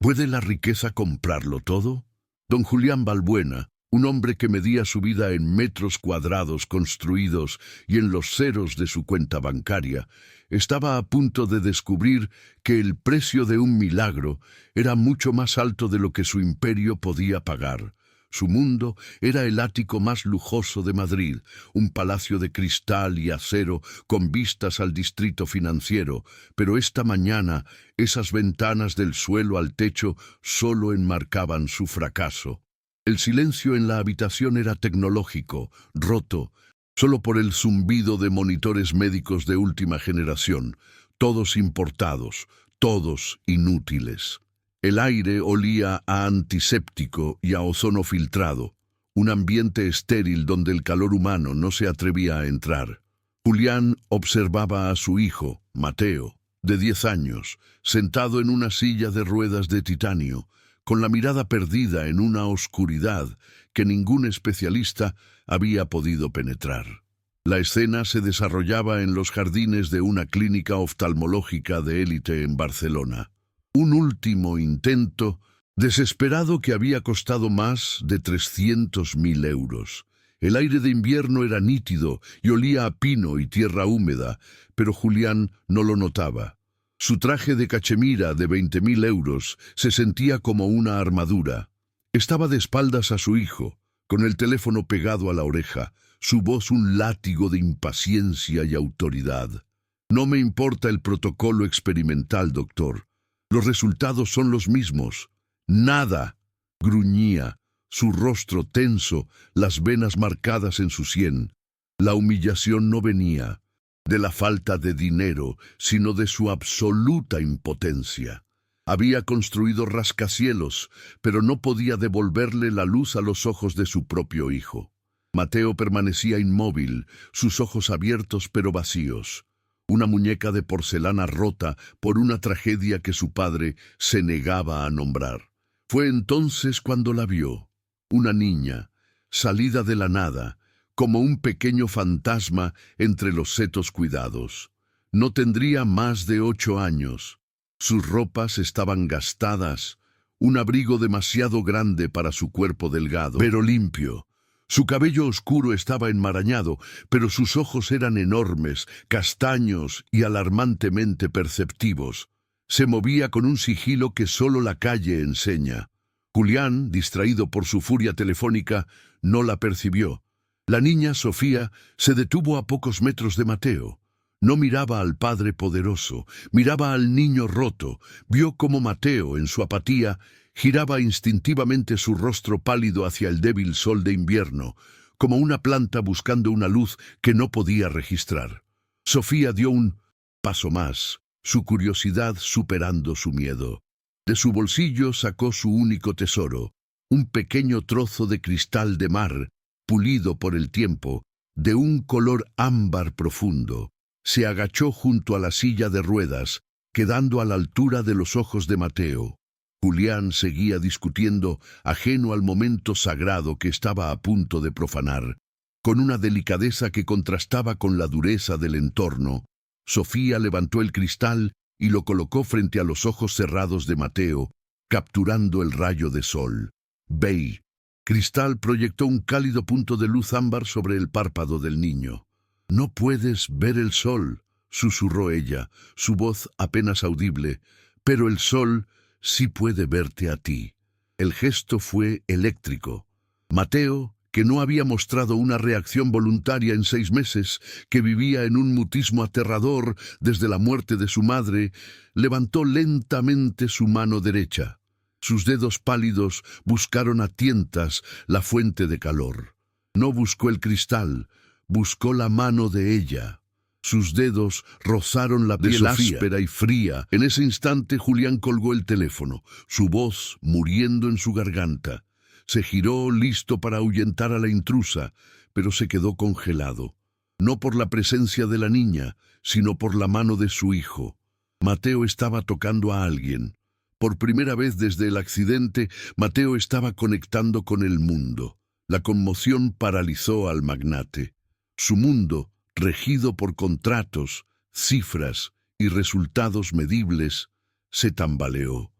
¿Puede la riqueza comprarlo todo? Don Julián Balbuena, un hombre que medía su vida en metros cuadrados construidos y en los ceros de su cuenta bancaria, estaba a punto de descubrir que el precio de un milagro era mucho más alto de lo que su imperio podía pagar. Su mundo era el ático más lujoso de Madrid, un palacio de cristal y acero con vistas al distrito financiero, pero esta mañana esas ventanas del suelo al techo solo enmarcaban su fracaso. El silencio en la habitación era tecnológico, roto, solo por el zumbido de monitores médicos de última generación, todos importados, todos inútiles. El aire olía a antiséptico y a ozono filtrado, un ambiente estéril donde el calor humano no se atrevía a entrar. Julián observaba a su hijo, Mateo, de 10 años, sentado en una silla de ruedas de titanio, con la mirada perdida en una oscuridad que ningún especialista había podido penetrar. La escena se desarrollaba en los jardines de una clínica oftalmológica de élite en Barcelona. Un último intento, desesperado, que había costado más de 300.000 euros. El aire de invierno era nítido y olía a pino y tierra húmeda, pero Julián no lo notaba. Su traje de cachemira de 20.000 euros se sentía como una armadura. Estaba de espaldas a su hijo, con el teléfono pegado a la oreja, su voz un látigo de impaciencia y autoridad. «No me importa el protocolo experimental, doctor. Los resultados son los mismos. Nada», gruñía, su rostro tenso, las venas marcadas en su sien. La humillación no venía de la falta de dinero, sino de su absoluta impotencia. Había construido rascacielos, pero no podía devolverle la luz a los ojos de su propio hijo. Mateo permanecía inmóvil, sus ojos abiertos pero vacíos. Una muñeca de porcelana rota por una tragedia que su padre se negaba a nombrar. Fue entonces cuando la vio, una niña, salida de la nada, como un pequeño fantasma entre los setos cuidados. No tendría más de 8 años. Sus ropas estaban gastadas, un abrigo demasiado grande para su cuerpo delgado, pero limpio. Su cabello oscuro estaba enmarañado, pero sus ojos eran enormes, castaños y alarmantemente perceptivos. Se movía con un sigilo que solo la calle enseña. Julián, distraído por su furia telefónica, no la percibió. La niña Sofía se detuvo a pocos metros de Mateo. No miraba al padre poderoso, miraba al niño roto. Vio cómo Mateo, en su apatía, giraba instintivamente su rostro pálido hacia el débil sol de invierno, como una planta buscando una luz que no podía registrar. Sofía dio un paso más, su curiosidad superando su miedo. De su bolsillo sacó su único tesoro, un pequeño trozo de cristal de mar, pulido por el tiempo, de un color ámbar profundo. Se agachó junto a la silla de ruedas, quedando a la altura de los ojos de Mateo. Julián seguía discutiendo, ajeno al momento sagrado que estaba a punto de profanar. Con una delicadeza que contrastaba con la dureza del entorno, Sofía levantó el cristal y lo colocó frente a los ojos cerrados de Mateo, capturando el rayo de sol. «Ve». Cristal proyectó un cálido punto de luz ámbar sobre el párpado del niño. «No puedes ver el sol», susurró ella, su voz apenas audible, «pero el sol sí puede verte a ti». El gesto fue eléctrico. Mateo, que no había mostrado una reacción voluntaria en 6 meses, que vivía en un mutismo aterrador desde la muerte de su madre, levantó lentamente su mano derecha. Sus dedos pálidos buscaron a tientas la fuente de calor. No buscó el cristal, buscó la mano de ella. Sus dedos rozaron la piel áspera y fría. En ese instante Julián colgó el teléfono, su voz muriendo en su garganta. Se giró listo para ahuyentar a la intrusa, pero se quedó congelado. No por la presencia de la niña, sino por la mano de su hijo. Mateo estaba tocando a alguien. Por primera vez desde el accidente, Mateo estaba conectando con el mundo. La conmoción paralizó al magnate. Su mundo, regido por contratos, cifras y resultados medibles, se tambaleó.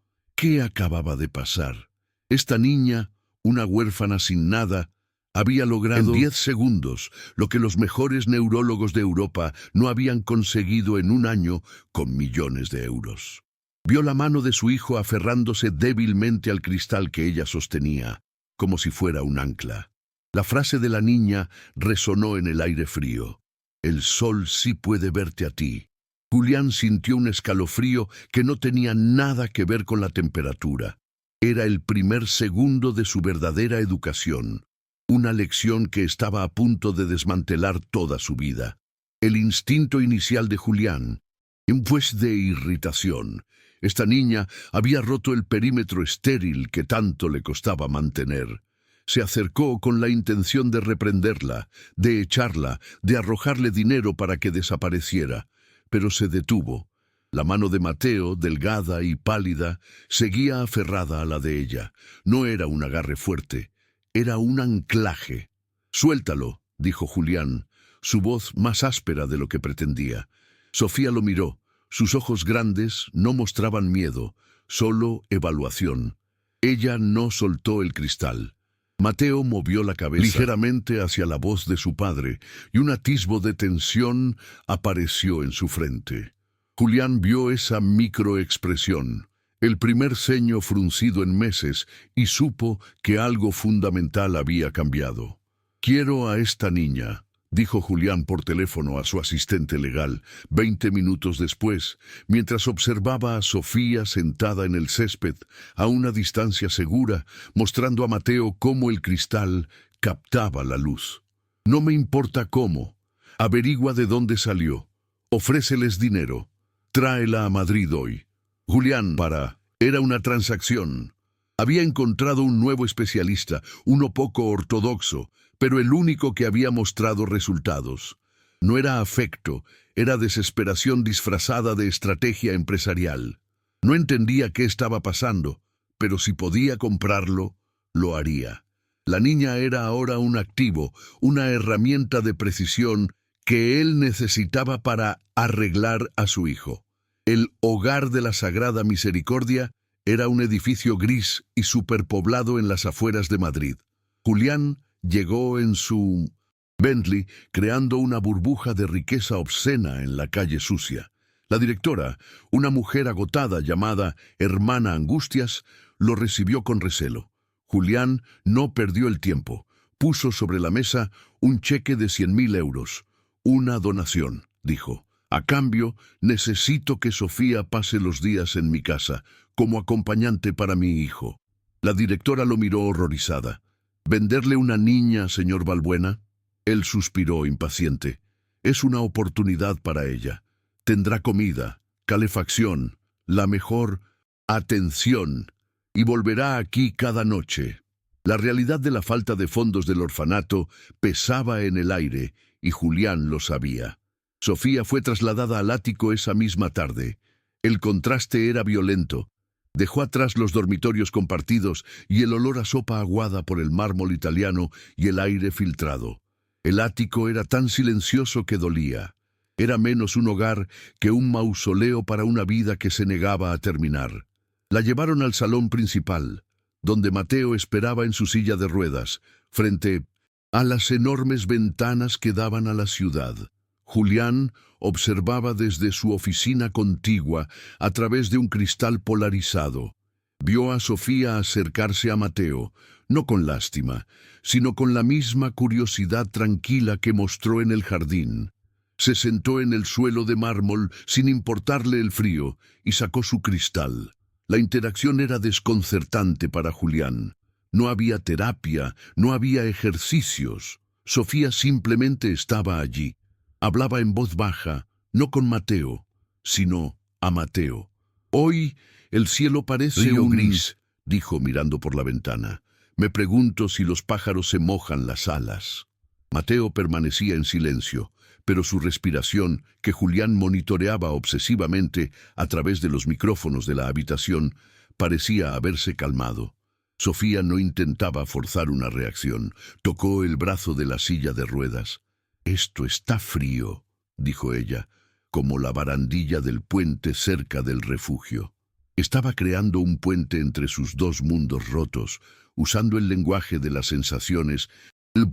¿Qué acababa de pasar? Esta niña, una huérfana sin nada, había logrado en 10 segundos lo que los mejores neurólogos de Europa no habían conseguido en un año con millones de euros. Vio la mano de su hijo aferrándose débilmente al cristal que ella sostenía, como si fuera un ancla. La frase de la niña resonó en el aire frío. El sol sí puede verte a ti. Julián sintió un escalofrío que no tenía nada que ver con la temperatura. Era el primer segundo de su verdadera educación, una lección que estaba a punto de desmantelar toda su vida. El instinto inicial de Julián, pues de irritación. Esta niña había roto el perímetro estéril que tanto le costaba mantener. Se acercó con la intención de reprenderla, de echarla, de arrojarle dinero para que desapareciera, pero se detuvo. La mano de Mateo, delgada y pálida, seguía aferrada a la de ella. No era un agarre fuerte, era un anclaje. «Suéltalo», dijo Julián, su voz más áspera de lo que pretendía. Sofía lo miró. Sus ojos grandes no mostraban miedo, solo evaluación. Ella no soltó el cristal. Mateo movió la cabeza ligeramente hacia la voz de su padre y un atisbo de tensión apareció en su frente. Julián vio esa microexpresión, el primer ceño fruncido en meses, y supo que algo fundamental había cambiado. «Quiero a esta niña», dijo Julián por teléfono a su asistente legal, 20 minutos después, mientras observaba a Sofía sentada en el césped, a una distancia segura, mostrando a Mateo cómo el cristal captaba la luz. «No me importa cómo. Averigua de dónde salió. Ofréceles dinero. Tráela a Madrid hoy». Julián era una transacción. Había encontrado un nuevo especialista, uno poco ortodoxo, pero el único que había mostrado resultados. No era afecto, era desesperación disfrazada de estrategia empresarial. No entendía qué estaba pasando, pero si podía comprarlo, lo haría. La niña era ahora un activo, una herramienta de precisión que él necesitaba para arreglar a su hijo. El Hogar de la Sagrada Misericordia era un edificio gris y superpoblado en las afueras de Madrid. Julián llegó en su Bentley, creando una burbuja de riqueza obscena en la calle sucia. La directora, una mujer agotada llamada Hermana Angustias, lo recibió con recelo. Julián no perdió el tiempo. Puso sobre la mesa un cheque de 100.000 euros. «Una donación», dijo. «A cambio, necesito que Sofía pase los días en mi casa, como acompañante para mi hijo». La directora lo miró horrorizada. «¿Venderle una niña, señor Balbuena?» Él suspiró impaciente. «Es una oportunidad para ella. Tendrá comida, calefacción, la mejor atención, y volverá aquí cada noche». La realidad de la falta de fondos del orfanato pesaba en el aire, y Julián lo sabía. Sofía fue trasladada al ático esa misma tarde. El contraste era violento. Dejó atrás los dormitorios compartidos y el olor a sopa aguada por el mármol italiano y el aire filtrado. El ático era tan silencioso que dolía. Era menos un hogar que un mausoleo para una vida que se negaba a terminar. La llevaron al salón principal, donde Mateo esperaba en su silla de ruedas, frente a las enormes ventanas que daban a la ciudad. Julián observaba desde su oficina contigua a través de un cristal polarizado. Vio a Sofía acercarse a Mateo, no con lástima, sino con la misma curiosidad tranquila que mostró en el jardín. Se sentó en el suelo de mármol sin importarle el frío y sacó su cristal. La interacción era desconcertante para Julián. No había terapia, no había ejercicios. Sofía simplemente estaba allí. Hablaba en voz baja, no con Mateo, sino a Mateo. «Hoy el cielo parece Río gris», dijo mirando por la ventana. «Me pregunto si los pájaros se mojan las alas». Mateo permanecía en silencio, pero su respiración, que Julián monitoreaba obsesivamente a través de los micrófonos de la habitación, parecía haberse calmado. Sofía no intentaba forzar una reacción. Tocó el brazo de la silla de ruedas. «Esto está frío», dijo ella, como la barandilla del puente cerca del refugio. Estaba creando un puente entre sus dos mundos rotos, usando el lenguaje de las sensaciones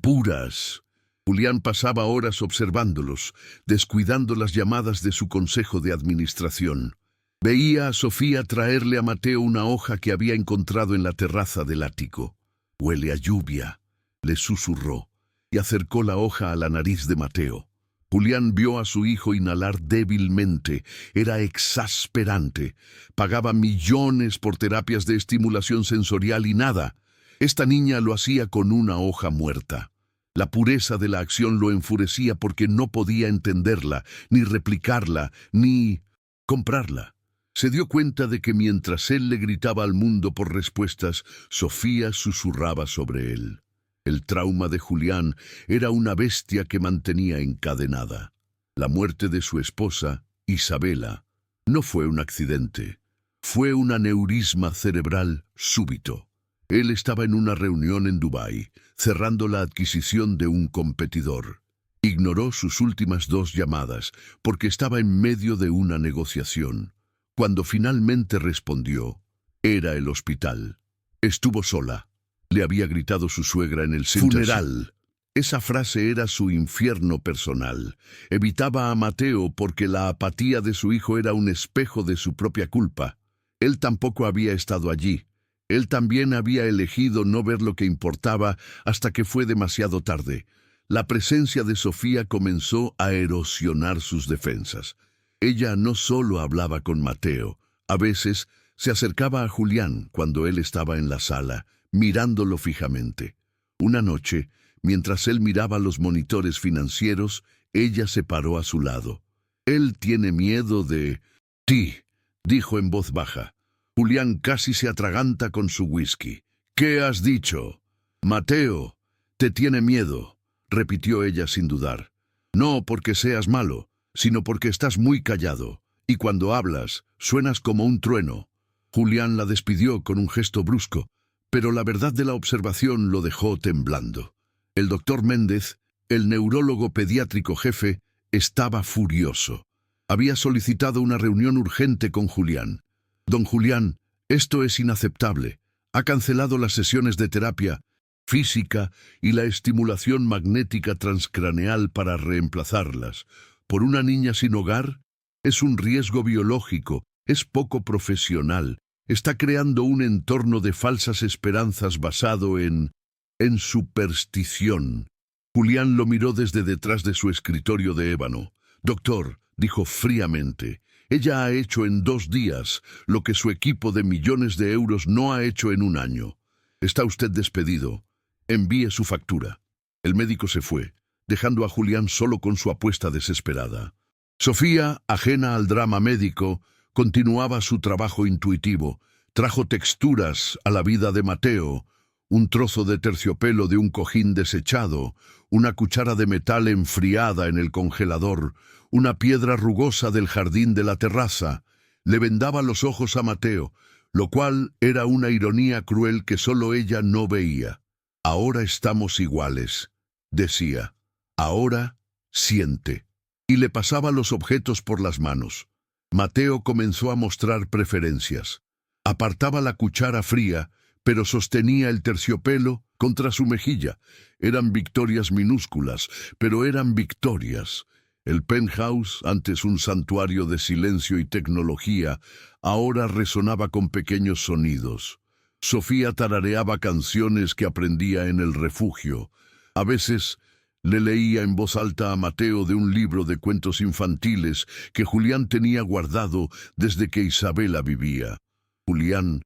puras. Julián pasaba horas observándolos, descuidando las llamadas de su consejo de administración. Veía a Sofía traerle a Mateo una hoja que había encontrado en la terraza del ático. «Huele a lluvia», le susurró, y acercó la hoja a la nariz de Mateo. Julián vio a su hijo inhalar débilmente. Era exasperante. Pagaba millones por terapias de estimulación sensorial y nada. Esta niña lo hacía con una hoja muerta. La pureza de la acción lo enfurecía porque no podía entenderla, ni replicarla, ni comprarla. Se dio cuenta de que mientras él le gritaba al mundo por respuestas, Sofía susurraba sobre él. El trauma de Julián era una bestia que mantenía encadenada. La muerte de su esposa, Isabela, no fue un accidente. Fue un aneurisma cerebral súbito. Él estaba en una reunión en Dubái, cerrando la adquisición de un competidor. Ignoró sus últimas 2 llamadas porque estaba en medio de una negociación. Cuando finalmente respondió, era el hospital. Estuvo sola. Le había gritado su suegra en el funeral. Esa frase era su infierno personal. Evitaba a Mateo porque la apatía de su hijo era un espejo de su propia culpa. Él tampoco había estado allí. Él también había elegido no ver lo que importaba hasta que fue demasiado tarde. La presencia de Sofía comenzó a erosionar sus defensas. Ella no solo hablaba con Mateo, a veces se acercaba a Julián cuando él estaba en la sala, mirándolo fijamente. Una noche, mientras él miraba los monitores financieros, ella se paró a su lado. «Él tiene miedo de ti», dijo en voz baja. Julián casi se atraganta con su whisky. «¿Qué has dicho?» «Mateo, te tiene miedo», repitió ella sin dudar. «No porque seas malo, sino porque estás muy callado, y cuando hablas, suenas como un trueno». Julián la despidió con un gesto brusco, pero la verdad de la observación lo dejó temblando. El doctor Méndez, el neurólogo pediátrico jefe, estaba furioso. Había solicitado una reunión urgente con Julián. «Don Julián, esto es inaceptable. Ha cancelado las sesiones de terapia física y la estimulación magnética transcraneal para reemplazarlas. ¿Por una niña sin hogar? Es un riesgo biológico, es poco profesional. Está creando un entorno de falsas esperanzas basado en superstición». Julián lo miró desde detrás de su escritorio de ébano. «Doctor», dijo fríamente, «ella ha hecho en 2 días lo que su equipo de millones de euros no ha hecho en un año. Está usted despedido. Envíe su factura». El médico se fue, dejando a Julián solo con su apuesta desesperada. Sofía, ajena al drama médico, continuaba su trabajo intuitivo. Trajo texturas a la vida de Mateo, un trozo de terciopelo de un cojín desechado, una cuchara de metal enfriada en el congelador, una piedra rugosa del jardín de la terraza. Le vendaba los ojos a Mateo, lo cual era una ironía cruel que solo ella no veía. «Ahora estamos iguales», decía. «Ahora siente». Y le pasaba los objetos por las manos. Mateo comenzó a mostrar preferencias. Apartaba la cuchara fría, pero sostenía el terciopelo contra su mejilla. Eran victorias minúsculas, pero eran victorias. El penthouse, antes un santuario de silencio y tecnología, ahora resonaba con pequeños sonidos. Sofía tarareaba canciones que aprendía en el refugio. A veces le leía en voz alta a Mateo de un libro de cuentos infantiles que Julián tenía guardado desde que Isabela vivía. Julián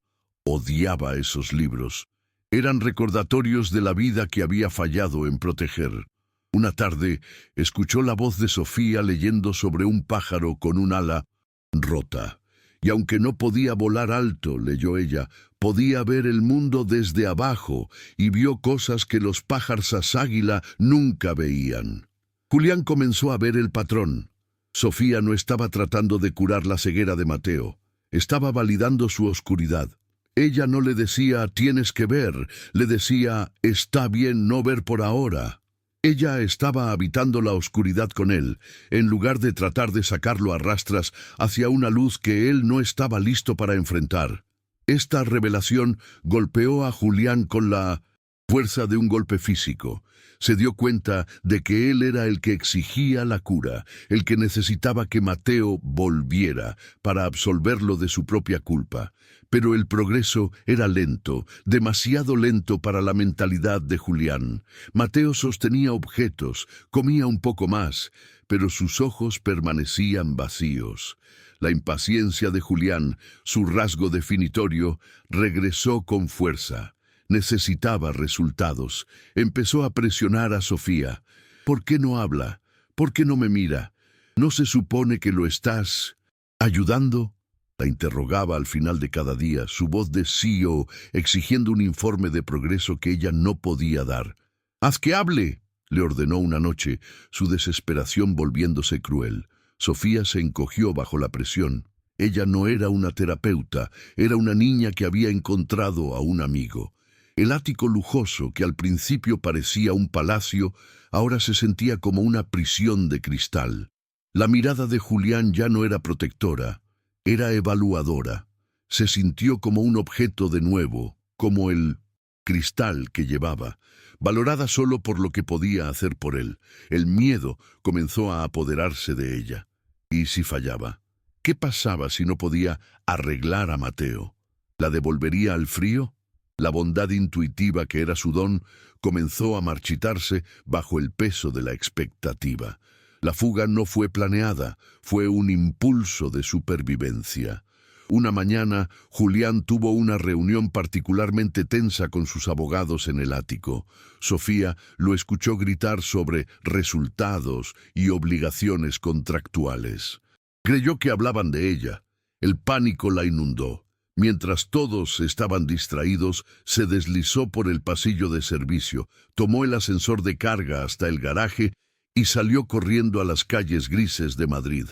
odiaba esos libros. Eran recordatorios de la vida que había fallado en proteger. Una tarde escuchó la voz de Sofía leyendo sobre un pájaro con un ala rota. Y aunque no podía volar alto, leyó ella, podía ver el mundo desde abajo y vio cosas que los pájaros águila nunca veían. Julián comenzó a ver el patrón. Sofía no estaba tratando de curar la ceguera de Mateo. Estaba validando su oscuridad. Ella no le decía «tienes que ver», le decía «está bien no ver por ahora». Ella estaba habitando la oscuridad con él, en lugar de tratar de sacarlo a rastras hacia una luz que él no estaba listo para enfrentar. Esta revelación golpeó a Julián con la fuerza de un golpe físico. Se dio cuenta de que él era el que exigía la cura, el que necesitaba que Mateo volviera para absolverlo de su propia culpa. Pero el progreso era lento, demasiado lento para la mentalidad de Julián. Mateo sostenía objetos, comía un poco más, pero sus ojos permanecían vacíos. La impaciencia de Julián, su rasgo definitorio, regresó con fuerza. Necesitaba resultados. Empezó a presionar a Sofía. ¿Por qué no habla? ¿Por qué no me mira? ¿No se supone que lo estás ayudando? La interrogaba al final de cada día, su voz de CEO exigiendo un informe de progreso que ella no podía dar. «¡Haz que hable!», le ordenó una noche, su desesperación volviéndose cruel. Sofía se encogió bajo la presión. Ella no era una terapeuta, era una niña que había encontrado a un amigo. El ático lujoso, que al principio parecía un palacio, ahora se sentía como una prisión de cristal. La mirada de Julián ya no era protectora, era evaluadora. Se sintió como un objeto de nuevo, como el cristal que llevaba, valorada solo por lo que podía hacer por él. El miedo comenzó a apoderarse de ella. ¿Y si fallaba? ¿Qué pasaba si no podía arreglar a Mateo? ¿La devolvería al frío? La bondad intuitiva que era su don comenzó a marchitarse bajo el peso de la expectativa. La fuga no fue planeada, fue un impulso de supervivencia. Una mañana, Julián tuvo una reunión particularmente tensa con sus abogados en el ático. Sofía lo escuchó gritar sobre resultados y obligaciones contractuales. Creyó que hablaban de ella. El pánico la inundó. Mientras todos estaban distraídos, se deslizó por el pasillo de servicio, tomó el ascensor de carga hasta el garaje y salió corriendo a las calles grises de Madrid.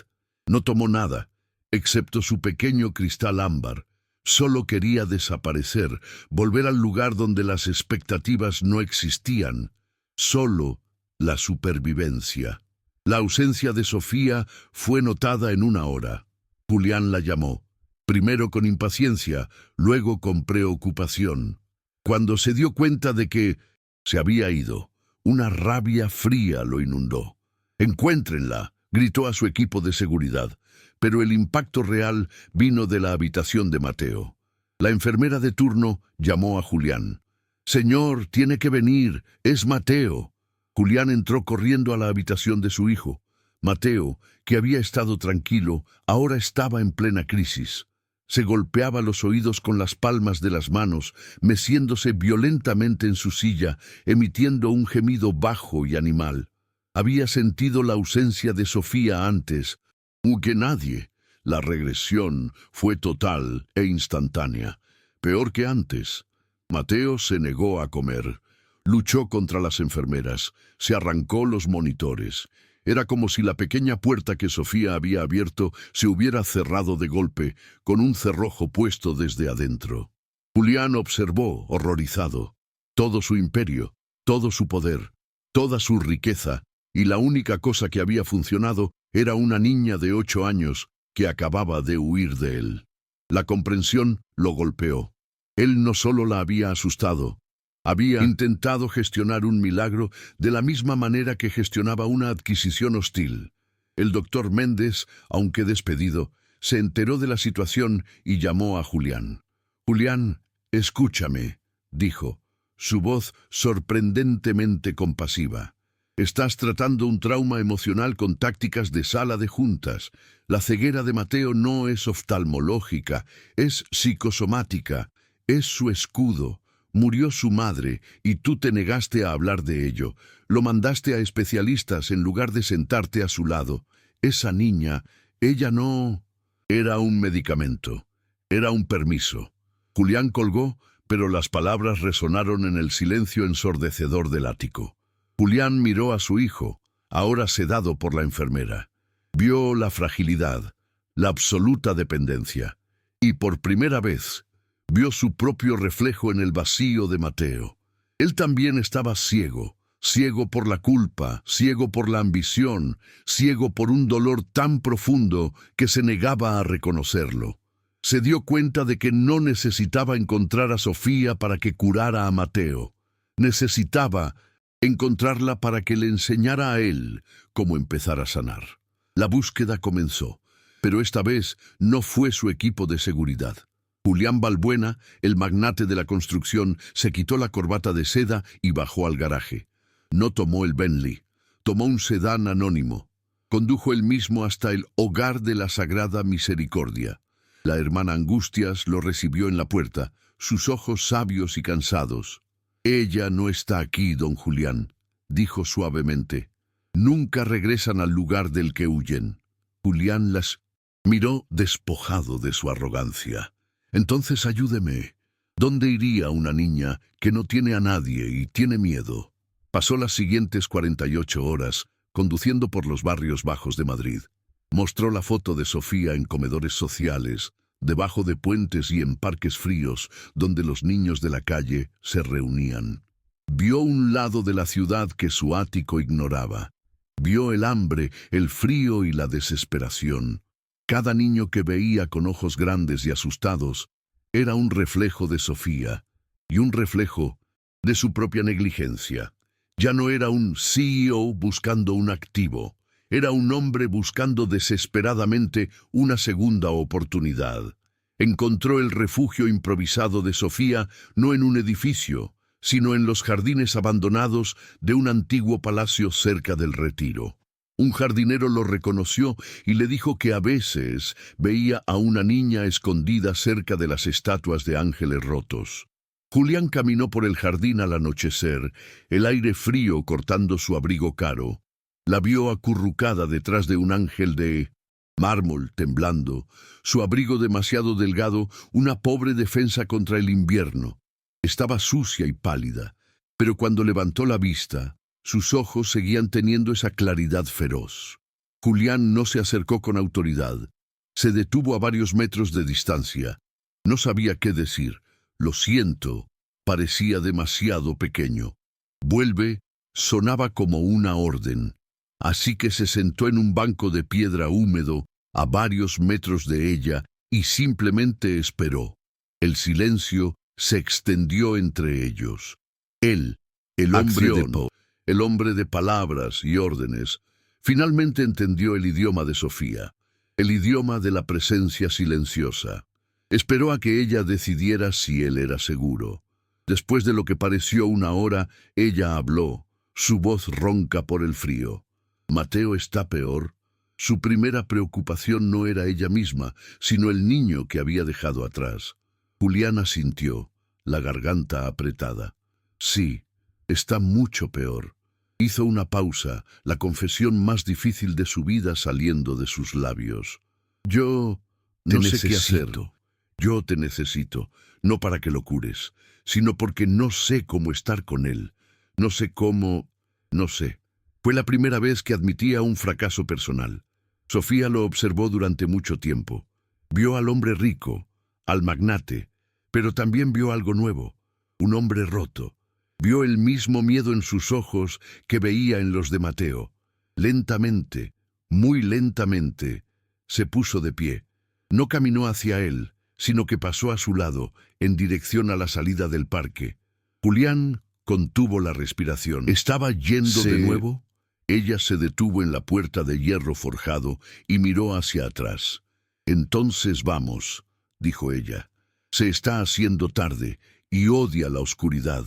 No tomó nada, excepto su pequeño cristal ámbar. Solo quería desaparecer, volver al lugar donde las expectativas no existían, solo la supervivencia. La ausencia de Sofía fue notada en una hora. Julián la llamó. Primero con impaciencia, luego con preocupación. Cuando se dio cuenta de que se había ido, una rabia fría lo inundó. «¡Encuéntrenla!», gritó a su equipo de seguridad. Pero el impacto real vino de la habitación de Mateo. La enfermera de turno llamó a Julián. «Señor, tiene que venir, es Mateo». Julián entró corriendo a la habitación de su hijo. Mateo, que había estado tranquilo, ahora estaba en plena crisis. Se golpeaba los oídos con las palmas de las manos, meciéndose violentamente en su silla, emitiendo un gemido bajo y animal. Había sentido la ausencia de Sofía antes, que nadie. La regresión fue total e instantánea. Peor que antes. Mateo se negó a comer. Luchó contra las enfermeras. Se arrancó los monitores. Era como si la pequeña puerta que Sofía había abierto se hubiera cerrado de golpe, con un cerrojo puesto desde adentro. Julián observó, horrorizado, todo su imperio, todo su poder, toda su riqueza, y la única cosa que había funcionado era una niña de 8 años que acababa de huir de él. La comprensión lo golpeó. Él no solo la había asustado, había intentado gestionar un milagro de la misma manera que gestionaba una adquisición hostil. El doctor Méndez, aunque despedido, se enteró de la situación y llamó a Julián. «Julián, escúchame», dijo, su voz sorprendentemente compasiva. «Estás tratando un trauma emocional con tácticas de sala de juntas. La ceguera de Mateo no es oftalmológica, es psicosomática, es su escudo. Murió su madre y tú te negaste a hablar de ello. Lo mandaste a especialistas en lugar de sentarte a su lado. Esa niña, ella no...». Era un medicamento. Era un permiso. Julián colgó, pero las palabras resonaron en el silencio ensordecedor del ático. Julián miró a su hijo, ahora sedado por la enfermera. Vio la fragilidad, la absoluta dependencia, y por primera vez vio su propio reflejo en el vacío de Mateo. Él también estaba ciego, ciego por la culpa, ciego por la ambición, ciego por un dolor tan profundo que se negaba a reconocerlo. Se dio cuenta de que no necesitaba encontrar a Sofía para que curara a Mateo. Necesitaba encontrarla para que le enseñara a él cómo empezar a sanar. La búsqueda comenzó, pero esta vez no fue su equipo de seguridad. Julián Balbuena, el magnate de la construcción, se quitó la corbata de seda y bajó al garaje. No tomó el Bentley, tomó un sedán anónimo. Condujo él mismo hasta el Hogar de la Sagrada Misericordia. La hermana Angustias lo recibió en la puerta, sus ojos sabios y cansados. «Ella no está aquí, don Julián», dijo suavemente. «Nunca regresan al lugar del que huyen». Julián las miró despojado de su arrogancia. «Entonces ayúdeme. ¿Dónde iría una niña que no tiene a nadie y tiene miedo?» Pasó las siguientes 48 horas conduciendo por los barrios bajos de Madrid. Mostró la foto de Sofía en comedores sociales, debajo de puentes y en parques fríos donde los niños de la calle se reunían. Vio un lado de la ciudad que su ático ignoraba. Vio el hambre, el frío y la desesperación. Cada niño que veía con ojos grandes y asustados era un reflejo de Sofía y un reflejo de su propia negligencia. Ya no era un CEO buscando un activo, era un hombre buscando desesperadamente una segunda oportunidad. Encontró el refugio improvisado de Sofía no en un edificio, sino en los jardines abandonados de un antiguo palacio cerca del Retiro. Un jardinero lo reconoció y le dijo que a veces veía a una niña escondida cerca de las estatuas de ángeles rotos. Julián caminó por el jardín al anochecer, el aire frío cortando su abrigo caro. La vio acurrucada detrás de un ángel de mármol temblando, su abrigo demasiado delgado, una pobre defensa contra el invierno. Estaba sucia y pálida, pero cuando levantó la vista, sus ojos seguían teniendo esa claridad feroz. Julián no se acercó con autoridad. Se detuvo a varios metros de distancia. No sabía qué decir. «Lo siento», parecía demasiado pequeño. «Vuelve» sonaba como una orden. Así que se sentó en un banco de piedra húmedo, a varios metros de ella, y simplemente esperó. El silencio se extendió entre ellos. Él, el hombre de palabras y órdenes, finalmente entendió el idioma de Sofía, el idioma de la presencia silenciosa. Esperó a que ella decidiera si él era seguro. Después de lo que pareció una hora, ella habló, su voz ronca por el frío. «Mateo está peor». Su primera preocupación no era ella misma, sino el niño que había dejado atrás. Julián asintió, la garganta apretada. «Sí, está mucho peor». Hizo una pausa, la confesión más difícil de su vida saliendo de sus labios. «Yo no sé qué hacer. Yo te necesito, no para que lo cures, sino porque no sé cómo estar con él. No sé cómo... no sé». Fue la primera vez que admitía un fracaso personal. Sofía lo observó durante mucho tiempo. Vio al hombre rico, al magnate, pero también vio algo nuevo, un hombre roto. Vio el mismo miedo en sus ojos que veía en los de Mateo. Lentamente, muy lentamente, se puso de pie. No caminó hacia él, sino que pasó a su lado, en dirección a la salida del parque. Julián contuvo la respiración. ¿Estaba yendo de nuevo? Ella se detuvo en la puerta de hierro forjado y miró hacia atrás. «Entonces vamos», dijo ella. «Se está haciendo tarde y odia la oscuridad».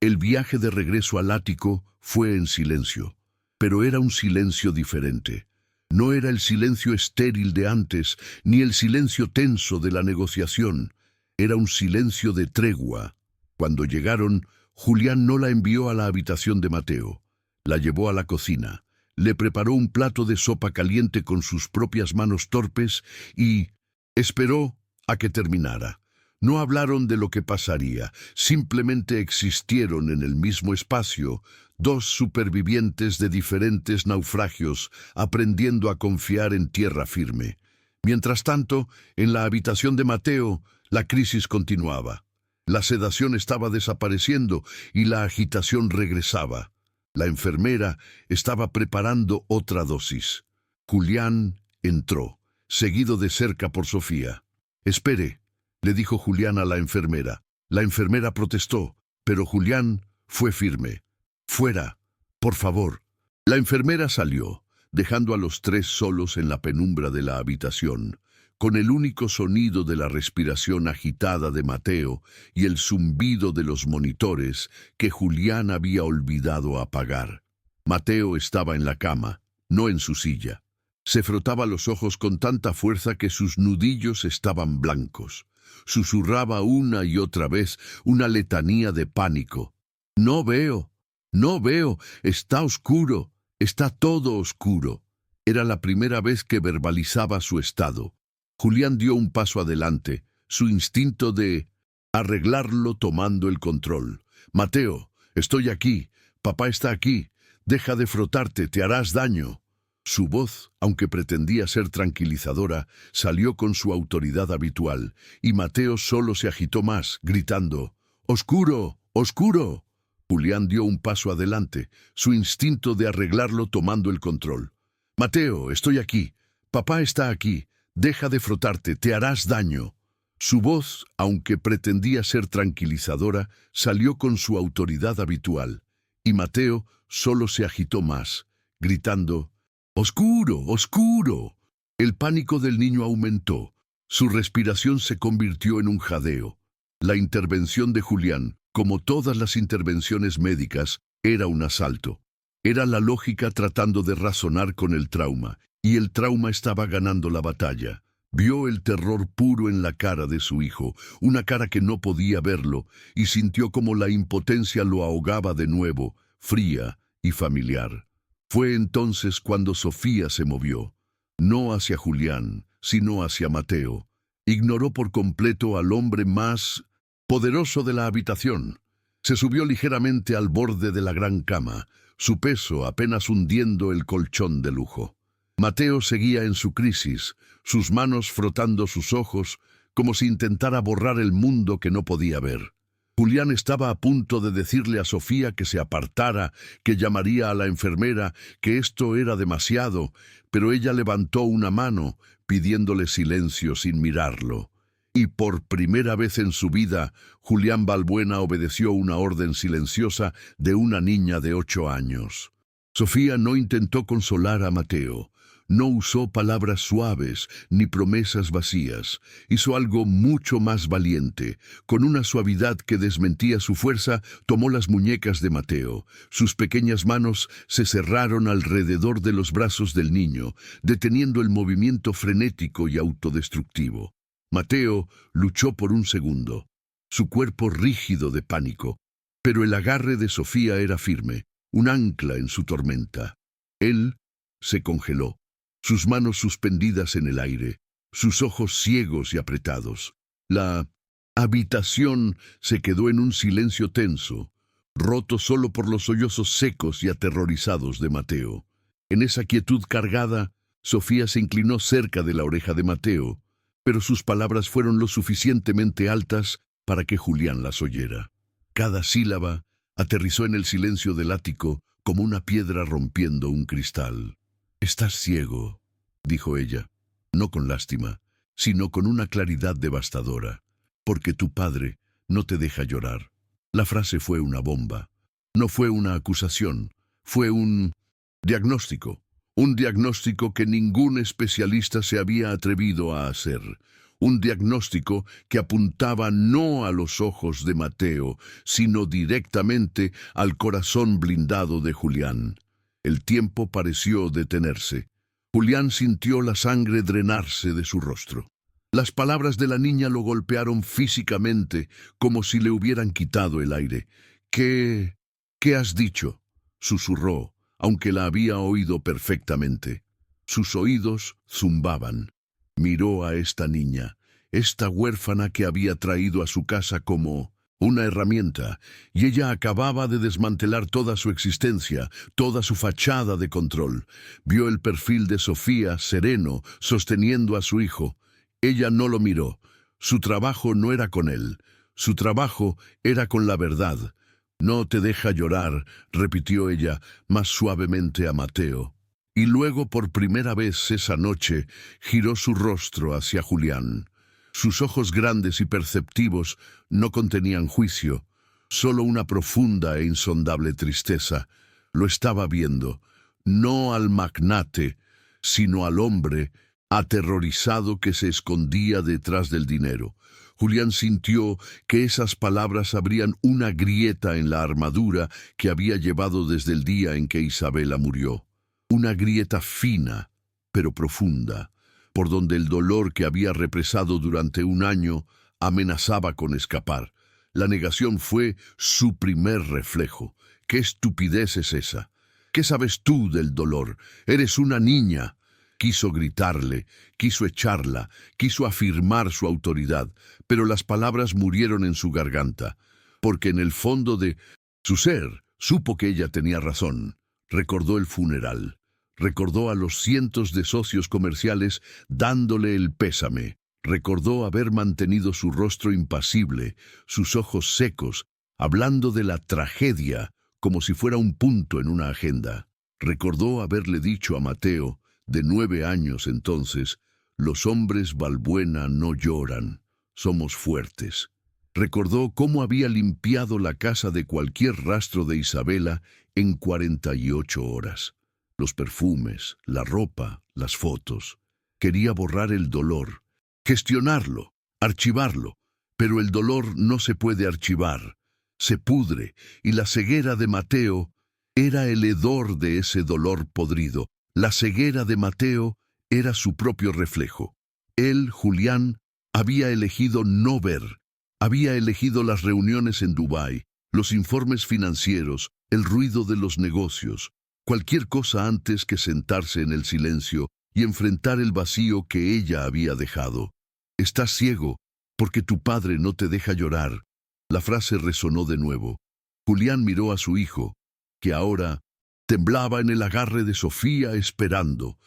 El viaje de regreso al ático fue en silencio, pero era un silencio diferente. No era el silencio estéril de antes, ni el silencio tenso de la negociación. Era un silencio de tregua. Cuando llegaron, Julián no la envió a la habitación de Mateo. La llevó a la cocina, le preparó un plato de sopa caliente con sus propias manos torpes y esperó a que terminara. No hablaron de lo que pasaría, simplemente existieron en el mismo espacio, dos supervivientes de diferentes naufragios, aprendiendo a confiar en tierra firme. Mientras tanto, en la habitación de Mateo, la crisis continuaba. La sedación estaba desapareciendo y la agitación regresaba. La enfermera estaba preparando otra dosis. Julián entró, seguido de cerca por Sofía. «Espere», le dijo Julián a la enfermera. La enfermera protestó, pero Julián fue firme. «Fuera, por favor». La enfermera salió, dejando a los tres solos en la penumbra de la habitación, con el único sonido de la respiración agitada de Mateo y el zumbido de los monitores que Julián había olvidado apagar. Mateo estaba en la cama, no en su silla. Se frotaba los ojos con tanta fuerza que sus nudillos estaban blancos. Susurraba una y otra vez una letanía de pánico. «No veo, no veo, está oscuro, está todo oscuro». Era la primera vez que verbalizaba su estado. Julián dio un paso adelante, su instinto de arreglarlo tomando el control. «Mateo, estoy aquí, papá está aquí, deja de frotarte, te harás daño». Su voz, aunque pretendía ser tranquilizadora, salió con su autoridad habitual, y Mateo solo se agitó más, gritando: «¡Oscuro! ¡Oscuro!». Julián dio un paso adelante, su instinto de arreglarlo tomando el control. «Mateo, estoy aquí, papá está aquí, deja de frotarte, te harás daño». Su voz, aunque pretendía ser tranquilizadora, salió con su autoridad habitual, y Mateo solo se agitó más, gritando: «¡Oscuro! ¡Oscuro!». El pánico del niño aumentó. Su respiración se convirtió en un jadeo. La intervención de Julián, como todas las intervenciones médicas, era un asalto. Era la lógica tratando de razonar con el trauma, y el trauma estaba ganando la batalla. Vio el terror puro en la cara de su hijo, una cara que no podía verlo, y sintió como la impotencia lo ahogaba de nuevo, fría y familiar. Fue entonces cuando Sofía se movió, no hacia Julián, sino hacia Mateo. Ignoró por completo al hombre más poderoso de la habitación. Se subió ligeramente al borde de la gran cama, su peso apenas hundiendo el colchón de lujo. Mateo seguía en su crisis, sus manos frotando sus ojos, como si intentara borrar el mundo que no podía ver. Julián estaba a punto de decirle a Sofía que se apartara, que llamaría a la enfermera, que esto era demasiado, pero ella levantó una mano, pidiéndole silencio sin mirarlo. Y por primera vez en su vida, Julián Balbuena obedeció una orden silenciosa de una niña de 8 años. Sofía no intentó consolar a Mateo. No usó palabras suaves ni promesas vacías. Hizo algo mucho más valiente. Con una suavidad que desmentía su fuerza, tomó las muñecas de Mateo. Sus pequeñas manos se cerraron alrededor de los brazos del niño, deteniendo el movimiento frenético y autodestructivo. Mateo luchó por un segundo, su cuerpo rígido de pánico, pero el agarre de Sofía era firme, un ancla en su tormenta. Él se congeló, sus manos suspendidas en el aire, sus ojos ciegos y apretados. La habitación se quedó en un silencio tenso, roto solo por los sollozos secos y aterrorizados de Mateo. En esa quietud cargada, Sofía se inclinó cerca de la oreja de Mateo, pero sus palabras fueron lo suficientemente altas para que Julián las oyera. Cada sílaba aterrizó en el silencio del ático como una piedra rompiendo un cristal. «Estás ciego», dijo ella, no con lástima, sino con una claridad devastadora, «porque tu padre no te deja llorar». La frase fue una bomba. No fue una acusación, fue un diagnóstico. Un diagnóstico que ningún especialista se había atrevido a hacer. Un diagnóstico que apuntaba no a los ojos de Mateo, sino directamente al corazón blindado de Julián. El tiempo pareció detenerse. Julián sintió la sangre drenarse de su rostro. Las palabras de la niña lo golpearon físicamente, como si le hubieran quitado el aire. ¿Qué has dicho?», susurró, aunque la había oído perfectamente. Sus oídos zumbaban. Miró a esta niña, esta huérfana que había traído a su casa como una herramienta, y ella acababa de desmantelar toda su existencia, toda su fachada de control. Vio el perfil de Sofía, sereno, sosteniendo a su hijo. Ella no lo miró. Su trabajo no era con él. Su trabajo era con la verdad, No te deja llorar, repitió ella más suavemente a Mateo. Y luego, por primera vez esa noche, giró su rostro hacia Julián. Sus ojos grandes y perceptivos no contenían juicio, solo una profunda e insondable tristeza. Lo estaba viendo, no al magnate, sino al hombre aterrorizado que se escondía detrás del dinero. Julián sintió que esas palabras abrían una grieta en la armadura que había llevado desde el día en que Isabela murió. Una grieta fina, pero profunda, por donde el dolor que había represado durante un año amenazaba con escapar. La negación fue su primer reflejo. ¿Qué estupidez es esa? ¿Qué sabes tú del dolor? Eres una niña. Quiso gritarle, quiso echarla, quiso afirmar su autoridad, pero las palabras murieron en su garganta, porque en el fondo de su ser supo que ella tenía razón. Recordó el funeral, recordó a los cientos de socios comerciales dándole el pésame, recordó haber mantenido su rostro impasible, sus ojos secos, hablando de la tragedia como si fuera un punto en una agenda. Recordó haberle dicho a Mateo, de 9 años entonces, los hombres Balbuena no lloran, somos fuertes. Recordó cómo había limpiado la casa de cualquier rastro de Isabela en 48 horas. Los perfumes, la ropa, las fotos. Quería borrar el dolor, gestionarlo, archivarlo, pero el dolor no se puede archivar, se pudre, y la ceguera de Mateo era el hedor de ese dolor podrido. La ceguera de Mateo era su propio reflejo. Él, Julián, había elegido no ver. Había elegido las reuniones en Dubái, los informes financieros, el ruido de los negocios, cualquier cosa antes que sentarse en el silencio y enfrentar el vacío que ella había dejado. Estás ciego porque tu padre no te deja llorar. La frase resonó de nuevo. Julián miró a su hijo, que ahora temblaba en el agarre de Sofía esperando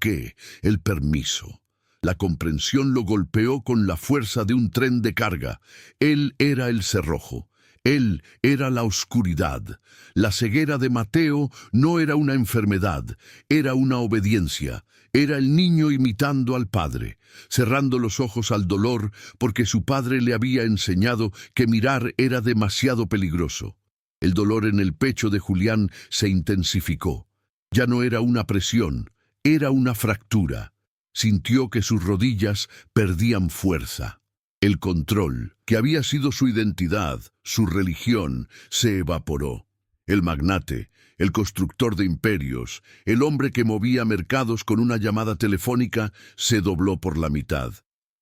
qué, el permiso. La comprensión lo golpeó con la fuerza de un tren de carga. Él era el cerrojo. Él era la oscuridad. La ceguera de Mateo no era una enfermedad, era una obediencia. Era el niño imitando al padre, cerrando los ojos al dolor porque su padre le había enseñado que mirar era demasiado peligroso. El dolor en el pecho de Julián se intensificó. Ya no era una presión, era una fractura. Sintió que sus rodillas perdían fuerza. El control, que había sido su identidad, su religión, se evaporó. El magnate, el constructor de imperios, el hombre que movía mercados con una llamada telefónica, se dobló por la mitad.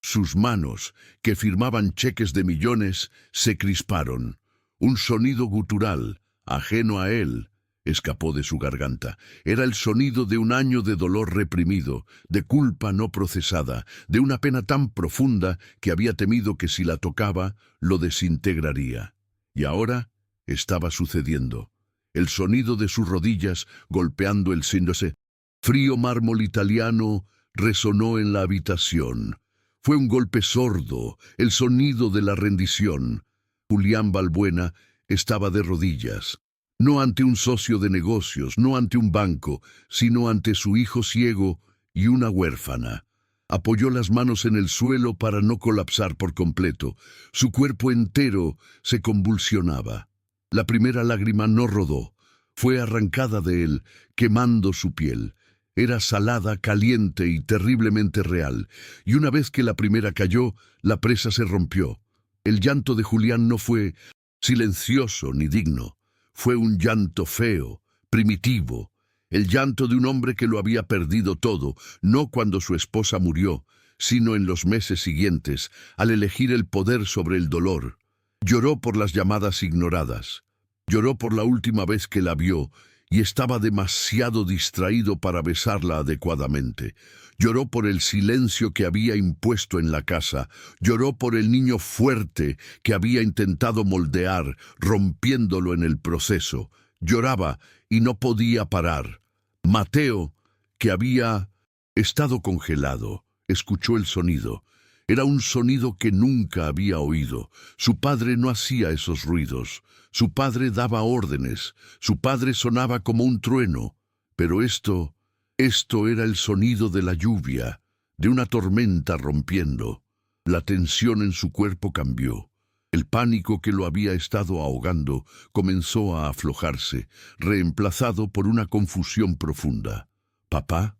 Sus manos, que firmaban cheques de millones, se crisparon. Un sonido gutural, ajeno a él, escapó de su garganta. Era el sonido de un año de dolor reprimido, de culpa no procesada, de una pena tan profunda que había temido que si la tocaba, lo desintegraría. Y ahora estaba sucediendo. El sonido de sus rodillas golpeando el síndose. Frío mármol italiano resonó en la habitación. Fue un golpe sordo, el sonido de la rendición. Julián Balbuena estaba de rodillas, no ante un socio de negocios, no ante un banco, sino ante su hijo ciego y una huérfana. Apoyó las manos en el suelo para no colapsar por completo. Su cuerpo entero se convulsionaba. La primera lágrima no rodó, fue arrancada de él, quemando su piel. Era salada, caliente y terriblemente real, y una vez que la primera cayó, la presa se rompió. El llanto de Julián no fue silencioso ni digno. Fue un llanto feo, primitivo. El llanto de un hombre que lo había perdido todo, no cuando su esposa murió, sino en los meses siguientes, al elegir el poder sobre el dolor. Lloró por las llamadas ignoradas. Lloró por la última vez que la vio y estaba demasiado distraído para besarla adecuadamente. Lloró por el silencio que había impuesto en la casa. Lloró por el niño fuerte que había intentado moldear, rompiéndolo en el proceso. Lloraba y no podía parar. Mateo, que había estado congelado, escuchó el sonido. Era un sonido que nunca había oído. Su padre no hacía esos ruidos. Su padre daba órdenes. Su padre sonaba como un trueno. Pero esto era el sonido de la lluvia, de una tormenta rompiendo. La tensión en su cuerpo cambió. El pánico que lo había estado ahogando comenzó a aflojarse, reemplazado por una confusión profunda. Papá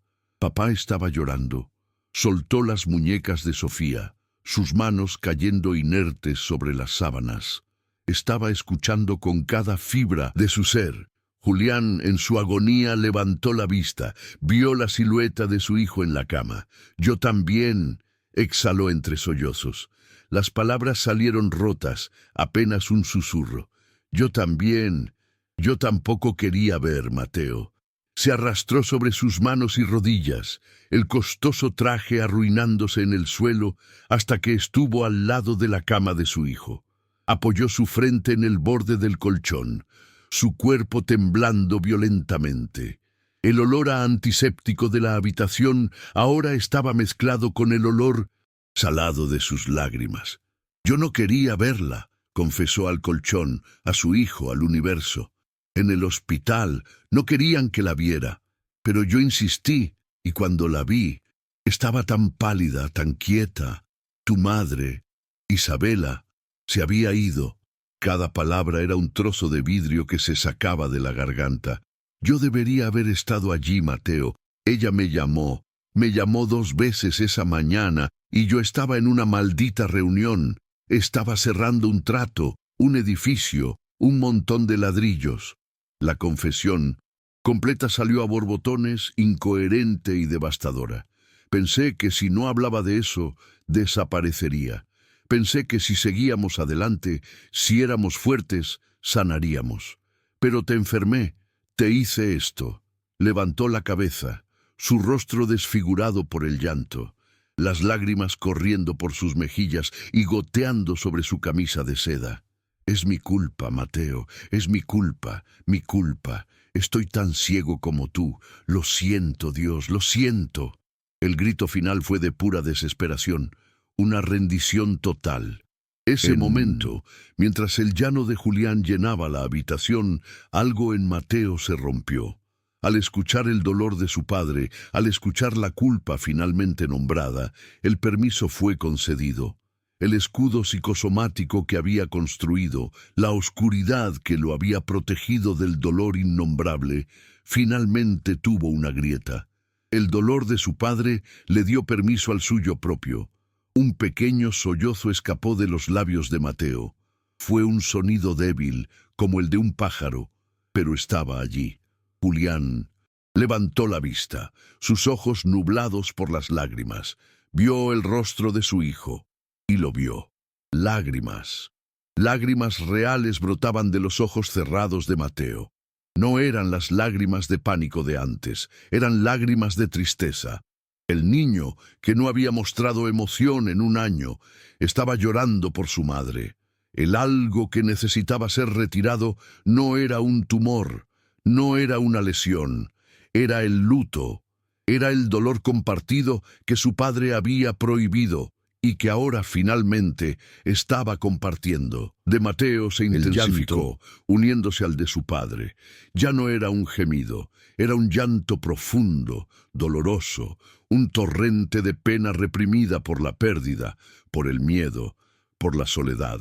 estaba llorando. Soltó las muñecas de Sofía, sus manos cayendo inertes sobre las sábanas. Estaba escuchando con cada fibra de su ser. Julián, en su agonía, levantó la vista, vio la silueta de su hijo en la cama. «Yo también», exhaló entre sollozos. Las palabras salieron rotas, apenas un susurro. «Yo también. Yo tampoco quería ver, Mateo». Se arrastró sobre sus manos y rodillas, el costoso traje arruinándose en el suelo hasta que estuvo al lado de la cama de su hijo. Apoyó su frente en el borde del colchón, su cuerpo temblando violentamente. El olor a antiséptico de la habitación ahora estaba mezclado con el olor salado de sus lágrimas. «Yo no quería verla», confesó al colchón, a su hijo, al universo. «En el hospital no querían que la viera, pero yo insistí, y cuando la vi, estaba tan pálida, tan quieta. Tu madre, Isabela, se había ido». Cada palabra era un trozo de vidrio que se sacaba de la garganta. «Yo debería haber estado allí, Mateo. Ella me llamó 2 veces esa mañana, y yo estaba en una maldita reunión. Estaba cerrando un trato, un edificio, un montón de ladrillos». La confesión completa salió a borbotones, incoherente y devastadora. «Pensé que si no hablaba de eso, desaparecería. Pensé que si seguíamos adelante, si éramos fuertes, sanaríamos. Pero te enfermé, te hice esto». Levantó la cabeza, su rostro desfigurado por el llanto, las lágrimas corriendo por sus mejillas y goteando sobre su camisa de seda. «Es mi culpa, Mateo, es mi culpa, mi culpa. Estoy tan ciego como tú. Lo siento, Dios, lo siento». El grito final fue de pura desesperación, una rendición total. Ese momento, mientras el llanto de Julián llenaba la habitación, algo en Mateo se rompió. Al escuchar el dolor de su padre, al escuchar la culpa finalmente nombrada, el permiso fue concedido. El escudo psicosomático que había construido, la oscuridad que lo había protegido del dolor innombrable, finalmente tuvo una grieta. El dolor de su padre le dio permiso al suyo propio. Un pequeño sollozo escapó de los labios de Mateo. Fue un sonido débil, como el de un pájaro, pero estaba allí. Julián levantó la vista, sus ojos nublados por las lágrimas. Vio el rostro de su hijo. Y lo vio. Lágrimas. Lágrimas reales brotaban de los ojos cerrados de Mateo. No eran las lágrimas de pánico de antes, eran lágrimas de tristeza. El niño, que no había mostrado emoción en un año, estaba llorando por su madre. El algo que necesitaba ser retirado no era un tumor, no era una lesión, era el luto, era el dolor compartido que su padre había prohibido y que ahora finalmente estaba compartiendo. De Mateo se intensificó, uniéndose al de su padre. Ya no era un gemido, era un llanto profundo, doloroso, un torrente de pena reprimida por la pérdida, por el miedo, por la soledad.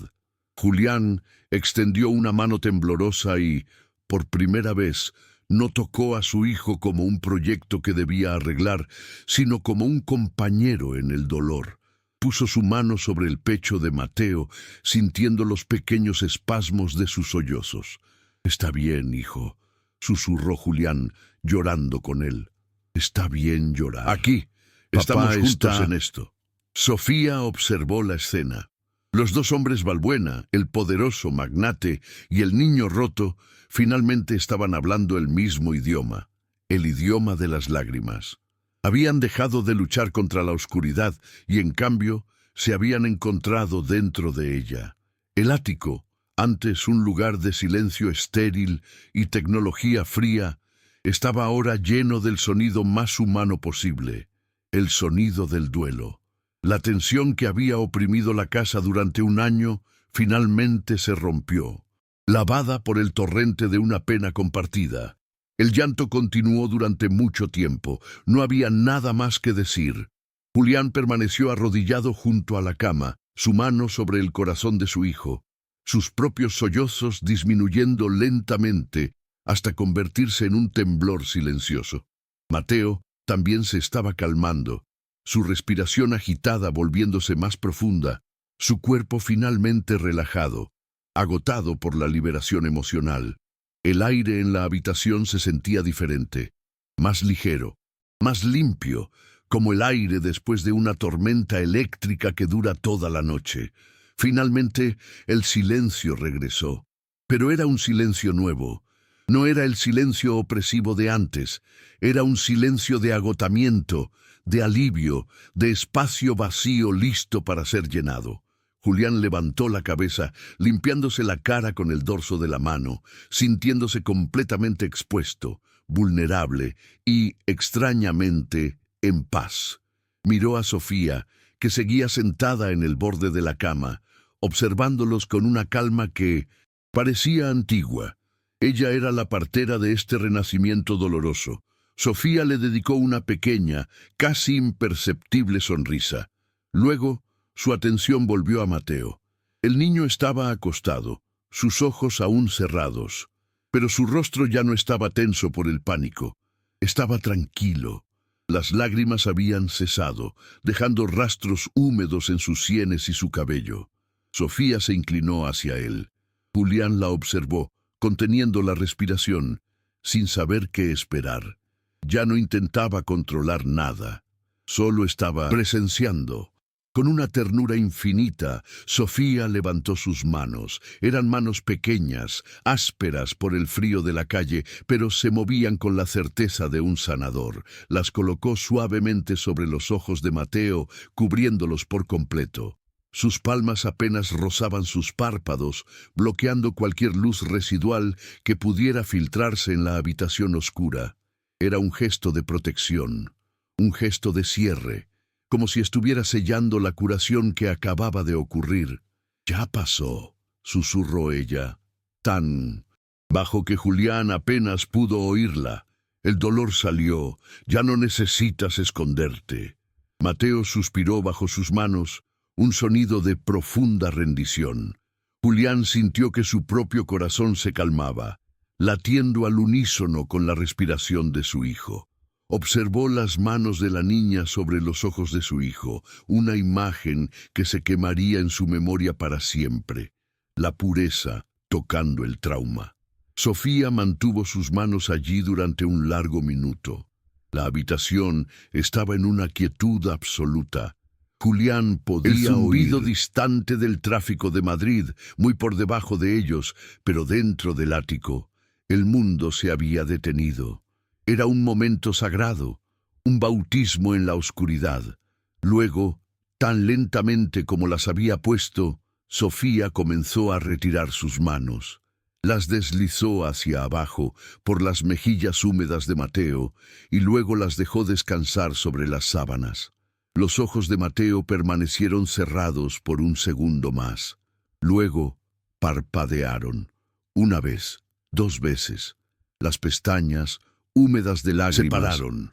Julián extendió una mano temblorosa y, por primera vez, no tocó a su hijo como un proyecto que debía arreglar, sino como un compañero en el dolor. Puso su mano sobre el pecho de Mateo, sintiendo los pequeños espasmos de sus sollozos. «Está bien, hijo», susurró Julián, llorando con él. «Está bien llorar. Aquí, estamos juntos en esto». Sofía observó la escena. Los 2 hombres Balbuena, el poderoso magnate y el niño roto, finalmente estaban hablando el mismo idioma, el idioma de las lágrimas. Habían dejado de luchar contra la oscuridad y, en cambio, se habían encontrado dentro de ella. El ático, antes un lugar de silencio estéril y tecnología fría, estaba ahora lleno del sonido más humano posible, el sonido del duelo. La tensión que había oprimido la casa durante un año finalmente se rompió, lavada por el torrente de una pena compartida. El llanto continuó durante mucho tiempo. No había nada más que decir. Julián permaneció arrodillado junto a la cama, su mano sobre el corazón de su hijo, sus propios sollozos disminuyendo lentamente hasta convertirse en un temblor silencioso. Mateo también se estaba calmando, su respiración agitada volviéndose más profunda, su cuerpo finalmente relajado, agotado por la liberación emocional. El aire en la habitación se sentía diferente, más ligero, más limpio, como el aire después de una tormenta eléctrica que dura toda la noche. Finalmente, el silencio regresó, pero era un silencio nuevo. No era el silencio opresivo de antes, era un silencio de agotamiento, de alivio, de espacio vacío listo para ser llenado. Julián levantó la cabeza, limpiándose la cara con el dorso de la mano, sintiéndose completamente expuesto, vulnerable y, extrañamente, en paz. Miró a Sofía, que seguía sentada en el borde de la cama, observándolos con una calma que parecía antigua. Ella era la partera de este renacimiento doloroso. Sofía le dedicó una pequeña, casi imperceptible sonrisa. Luego, su atención volvió a Mateo. El niño estaba acostado, sus ojos aún cerrados, pero su rostro ya no estaba tenso por el pánico. Estaba tranquilo. Las lágrimas habían cesado, dejando rastros húmedos en sus sienes y su cabello. Sofía se inclinó hacia él. Julián la observó, conteniendo la respiración, sin saber qué esperar. Ya no intentaba controlar nada, solo estaba presenciando. Con una ternura infinita, Sofía levantó sus manos. Eran manos pequeñas, ásperas por el frío de la calle, pero se movían con la certeza de un sanador. Las colocó suavemente sobre los ojos de Mateo, cubriéndolos por completo. Sus palmas apenas rozaban sus párpados, bloqueando cualquier luz residual que pudiera filtrarse en la habitación oscura. Era un gesto de protección, un gesto de cierre, como si estuviera sellando la curación que acababa de ocurrir. «Ya pasó», susurró ella, tan bajo que Julián apenas pudo oírla. «El dolor salió, ya no necesitas esconderte». Mateo suspiró bajo sus manos, un sonido de profunda rendición. Julián sintió que su propio corazón se calmaba, latiendo al unísono con la respiración de su hijo. Observó las manos de la niña sobre los ojos de su hijo, una imagen que se quemaría en su memoria para siempre. La pureza tocando el trauma. Sofía mantuvo sus manos allí durante un largo minuto. La habitación estaba en una quietud absoluta. Julián podía oír el zumbido distante del tráfico de Madrid, muy por debajo de ellos, pero dentro del ático, el mundo se había detenido. Era un momento sagrado, un bautismo en la oscuridad. Luego, tan lentamente como las había puesto, Sofía comenzó a retirar sus manos. Las deslizó hacia abajo por las mejillas húmedas de Mateo y luego las dejó descansar sobre las sábanas. Los ojos de Mateo permanecieron cerrados por un segundo más. Luego parpadearon. Una vez, dos veces. Las pestañas, húmedas de lágrimas, se pararon.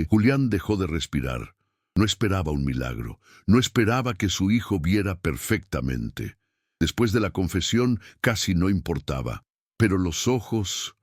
Julián dejó de respirar. No esperaba un milagro. No esperaba que su hijo viera perfectamente. Después de la confesión casi no importaba. Pero los ojos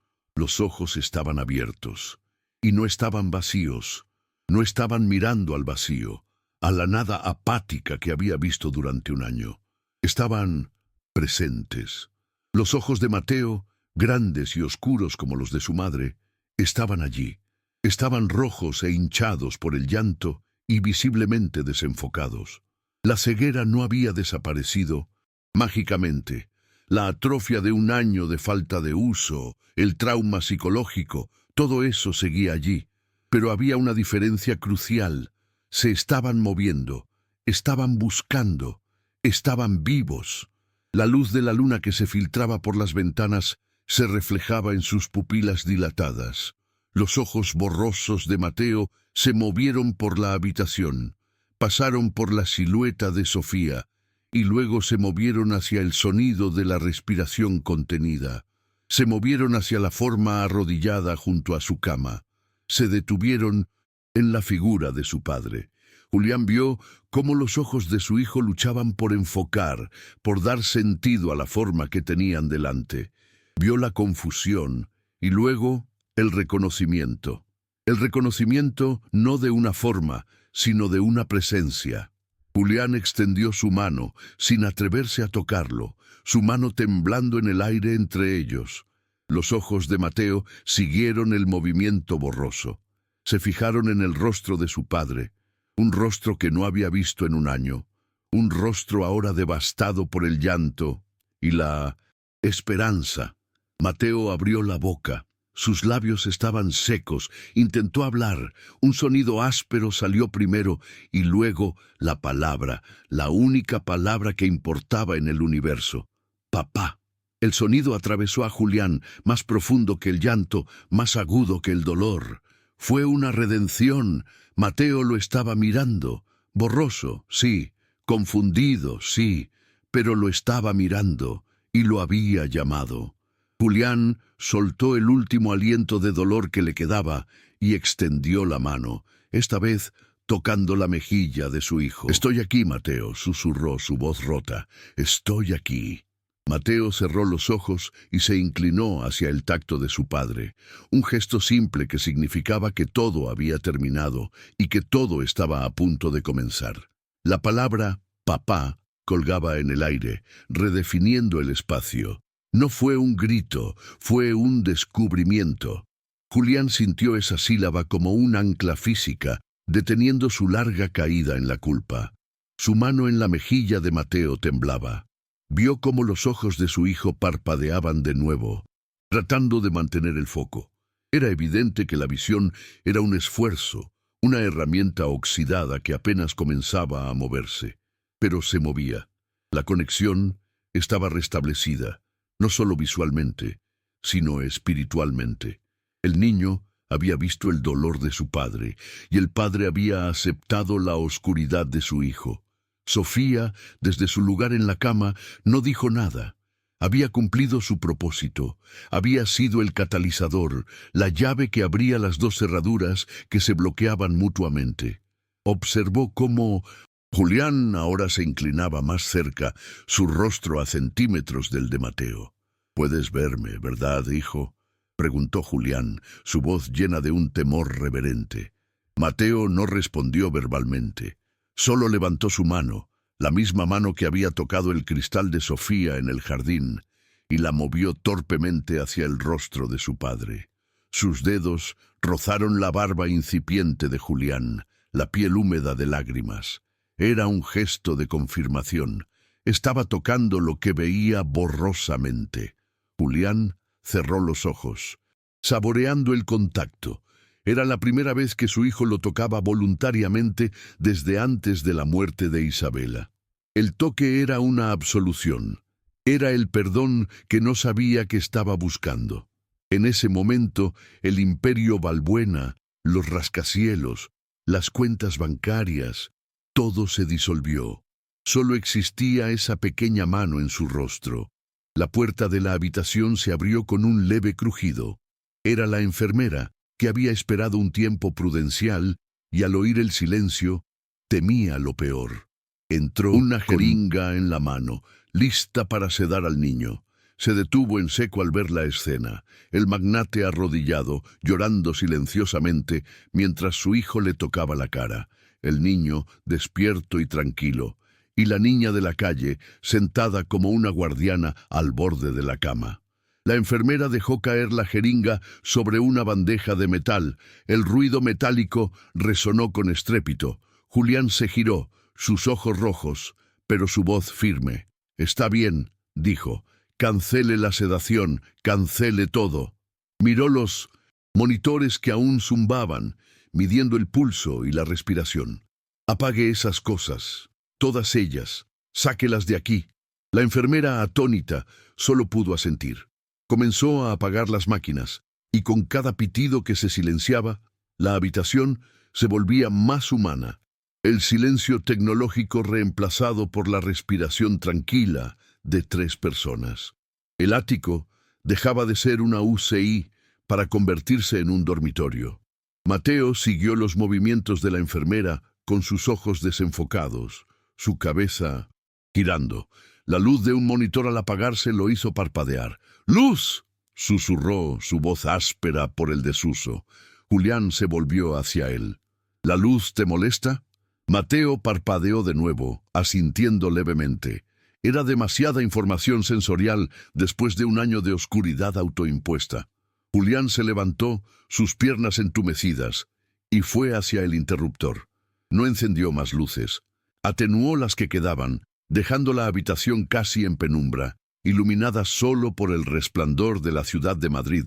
estaban abiertos. Y no estaban vacíos. No estaban mirando al vacío, a la nada apática que había visto durante un año. Estaban presentes. Los ojos de Mateo, grandes y oscuros como los de su madre, estaban allí. Estaban rojos e hinchados por el llanto y visiblemente desenfocados. La ceguera no había desaparecido mágicamente. La atrofia de un año de falta de uso, el trauma psicológico, todo eso seguía allí. Pero había una diferencia crucial. Se estaban moviendo, estaban buscando, estaban vivos. La luz de la luna que se filtraba por las ventanas se reflejaba en sus pupilas dilatadas. Los ojos borrosos de Mateo se movieron por la habitación, pasaron por la silueta de Sofía y luego se movieron hacia el sonido de la respiración contenida. Se movieron hacia la forma arrodillada junto a su cama. Se detuvieron en la figura de su padre. Julián vio cómo los ojos de su hijo luchaban por enfocar, por dar sentido a la forma que tenían delante. Vio la confusión y luego el reconocimiento. El reconocimiento no de una forma, sino de una presencia. Julián extendió su mano, sin atreverse a tocarlo, su mano temblando en el aire entre ellos. Los ojos de Mateo siguieron el movimiento borroso. Se fijaron en el rostro de su padre, un rostro que no había visto en un año, un rostro ahora devastado por el llanto y la esperanza. Mateo abrió la boca. Sus labios estaban secos. Intentó hablar. Un sonido áspero salió primero y luego la palabra, la única palabra que importaba en el universo. Papá. El sonido atravesó a Julián, más profundo que el llanto, más agudo que el dolor. Fue una redención. Mateo lo estaba mirando. Borroso, sí. Confundido, sí. Pero lo estaba mirando y lo había llamado. Julián soltó el último aliento de dolor que le quedaba y extendió la mano, esta vez tocando la mejilla de su hijo. «Estoy aquí, Mateo», susurró su voz rota. «Estoy aquí». Mateo cerró los ojos y se inclinó hacia el tacto de su padre, un gesto simple que significaba que todo había terminado y que todo estaba a punto de comenzar. La palabra «papá» colgaba en el aire, redefiniendo el espacio. No fue un grito, fue un descubrimiento. Julián sintió esa sílaba como un ancla física, deteniendo su larga caída en la culpa. Su mano en la mejilla de Mateo temblaba. Vio cómo los ojos de su hijo parpadeaban de nuevo, tratando de mantener el foco. Era evidente que la visión era un esfuerzo, una herramienta oxidada que apenas comenzaba a moverse. Pero se movía. La conexión estaba restablecida. No solo visualmente, sino espiritualmente. El niño había visto el dolor de su padre, y el padre había aceptado la oscuridad de su hijo. Sofía, desde su lugar en la cama, no dijo nada. Había cumplido su propósito. Había sido el catalizador, la llave que abría las dos cerraduras que se bloqueaban mutuamente. Observó cómo Julián ahora se inclinaba más cerca, su rostro a centímetros del de Mateo. «Puedes verme, ¿verdad, hijo?», preguntó Julián, su voz llena de un temor reverente. Mateo no respondió verbalmente. Solo levantó su mano, la misma mano que había tocado el cristal de Sofía en el jardín, y la movió torpemente hacia el rostro de su padre. Sus dedos rozaron la barba incipiente de Julián, la piel húmeda de lágrimas. Era un gesto de confirmación. Estaba tocando lo que veía borrosamente. Julián cerró los ojos, saboreando el contacto. Era la primera vez que su hijo lo tocaba voluntariamente desde antes de la muerte de Isabela. El toque era una absolución. Era el perdón que no sabía que estaba buscando. En ese momento, el imperio Balbuena, los rascacielos, las cuentas bancarias, todo se disolvió. Solo existía esa pequeña mano en su rostro. La puerta de la habitación se abrió con un leve crujido. Era la enfermera, que había esperado un tiempo prudencial, y al oír el silencio, temía lo peor. Entró una jeringa en la mano, lista para sedar al niño. Se detuvo en seco al ver la escena, el magnate arrodillado, llorando silenciosamente, mientras su hijo le tocaba la cara. El niño, despierto y tranquilo, y la niña de la calle, sentada como una guardiana al borde de la cama. La enfermera dejó caer la jeringa sobre una bandeja de metal. El ruido metálico resonó con estrépito. Julián se giró, sus ojos rojos, pero su voz firme. «Está bien», dijo. «Cancele la sedación, cancele todo». Miró los monitores que aún zumbaban, midiendo el pulso y la respiración. «Apague esas cosas, todas ellas, sáquelas de aquí». La enfermera, atónita, solo pudo asentir. Comenzó a apagar las máquinas, y con cada pitido que se silenciaba, la habitación se volvía más humana. El silencio tecnológico reemplazado por la respiración tranquila de 3 personas. El ático dejaba de ser una UCI para convertirse en un dormitorio. Mateo siguió los movimientos de la enfermera con sus ojos desenfocados, su cabeza girando. La luz de un monitor al apagarse lo hizo parpadear. ¡Luz!, susurró su voz áspera por el desuso. Julián se volvió hacia él. ¿La luz te molesta? Mateo parpadeó de nuevo, asintiendo levemente. Era demasiada información sensorial después de un año de oscuridad autoimpuesta. Julián se levantó, sus piernas entumecidas, y fue hacia el interruptor. No encendió más luces. Atenuó las que quedaban, dejando la habitación casi en penumbra, iluminada solo por el resplandor de la ciudad de Madrid,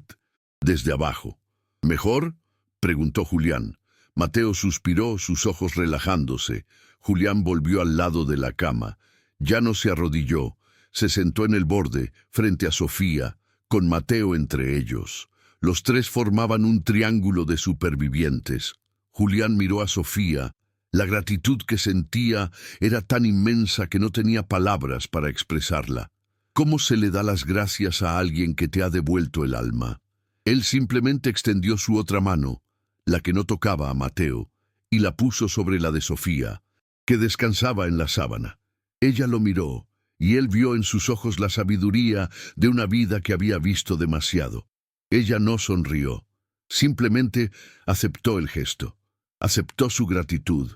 desde abajo. ¿Mejor?, preguntó Julián. Mateo suspiró, sus ojos relajándose. Julián volvió al lado de la cama. Ya no se arrodilló. Se sentó en el borde, frente a Sofía, con Mateo entre ellos. Los 3 formaban un triángulo de supervivientes. Julián miró a Sofía. La gratitud que sentía era tan inmensa que no tenía palabras para expresarla. ¿Cómo se le da las gracias a alguien que te ha devuelto el alma? Él simplemente extendió su otra mano, la que no tocaba a Mateo, y la puso sobre la de Sofía, que descansaba en la sábana. Ella lo miró, y él vio en sus ojos la sabiduría de una vida que había visto demasiado. Ella no sonrió, simplemente aceptó el gesto, aceptó su gratitud,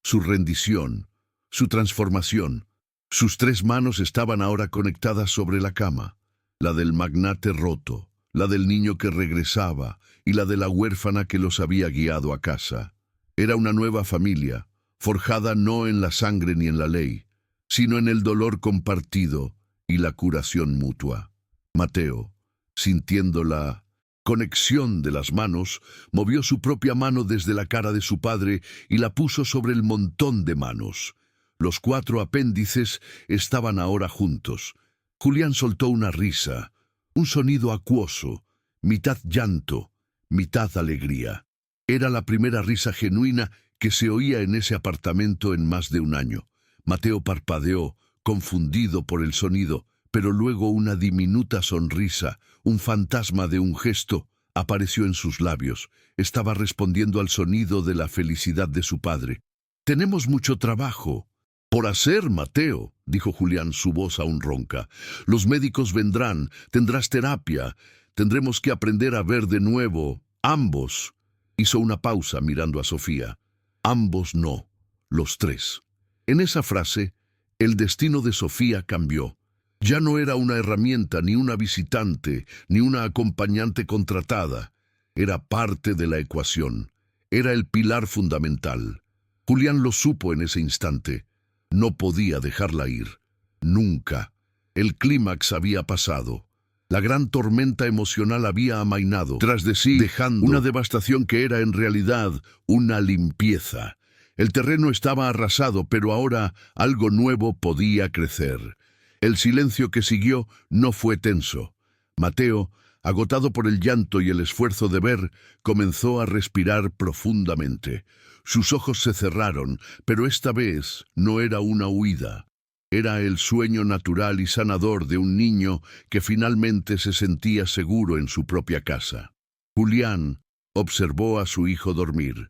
su rendición, su transformación. Sus 3 manos estaban ahora conectadas sobre la cama, la del magnate roto, la del niño que regresaba y la de la huérfana que los había guiado a casa. Era una nueva familia, forjada no en la sangre ni en la ley, sino en el dolor compartido y la curación mutua. Mateo, sintiendo la conexión de las manos, movió su propia mano desde la cara de su padre y la puso sobre el montón de manos. Los 4 apéndices estaban ahora juntos. Julián soltó una risa, un sonido acuoso, mitad llanto, mitad alegría. Era la primera risa genuina que se oía en ese apartamento en más de un año. Mateo parpadeó, confundido por el sonido, pero luego una diminuta sonrisa, un fantasma de un gesto, apareció en sus labios. Estaba respondiendo al sonido de la felicidad de su padre. «Tenemos mucho trabajo por hacer, Mateo», dijo Julián, su voz aún ronca. «Los médicos vendrán, tendrás terapia, tendremos que aprender a ver de nuevo, ambos». Hizo una pausa mirando a Sofía. «Ambos no, los 3». En esa frase, el destino de Sofía cambió. Ya no era una herramienta, ni una visitante, ni una acompañante contratada. Era parte de la ecuación. Era el pilar fundamental. Julián lo supo en ese instante. No podía dejarla ir. Nunca. El clímax había pasado. La gran tormenta emocional había amainado tras de sí, dejando una devastación que era en realidad una limpieza. El terreno estaba arrasado, pero ahora algo nuevo podía crecer. El silencio que siguió no fue tenso. Mateo, agotado por el llanto y el esfuerzo de ver, comenzó a respirar profundamente. Sus ojos se cerraron, pero esta vez no era una huida. Era el sueño natural y sanador de un niño que finalmente se sentía seguro en su propia casa. Julián observó a su hijo dormir.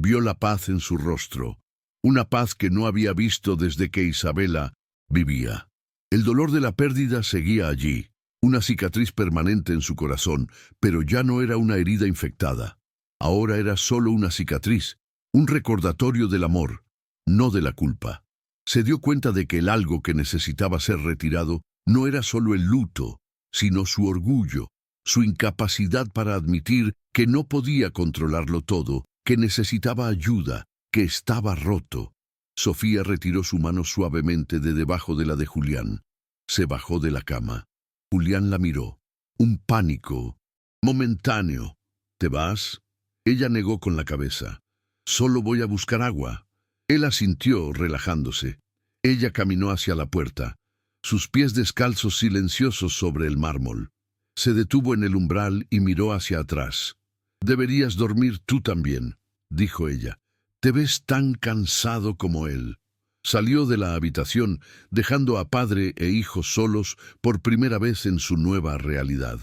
Vio la paz en su rostro, una paz que no había visto desde que Isabela vivía. El dolor de la pérdida seguía allí, una cicatriz permanente en su corazón, pero ya no era una herida infectada. Ahora era solo una cicatriz, un recordatorio del amor, no de la culpa. Se dio cuenta de que el algo que necesitaba ser retirado no era solo el luto, sino su orgullo, su incapacidad para admitir que no podía controlarlo todo, que necesitaba ayuda, que estaba roto. Sofía retiró su mano suavemente de debajo de la de Julián. Se bajó de la cama. Julián la miró. Un pánico momentáneo. ¿Te vas? Ella negó con la cabeza. Solo voy a buscar agua. Él asintió, relajándose. Ella caminó hacia la puerta, sus pies descalzos silenciosos sobre el mármol. Se detuvo en el umbral y miró hacia atrás. «Deberías dormir tú también», dijo ella. Te ves tan cansado como él. Salió de la habitación, dejando a padre e hijo solos por primera vez en su nueva realidad.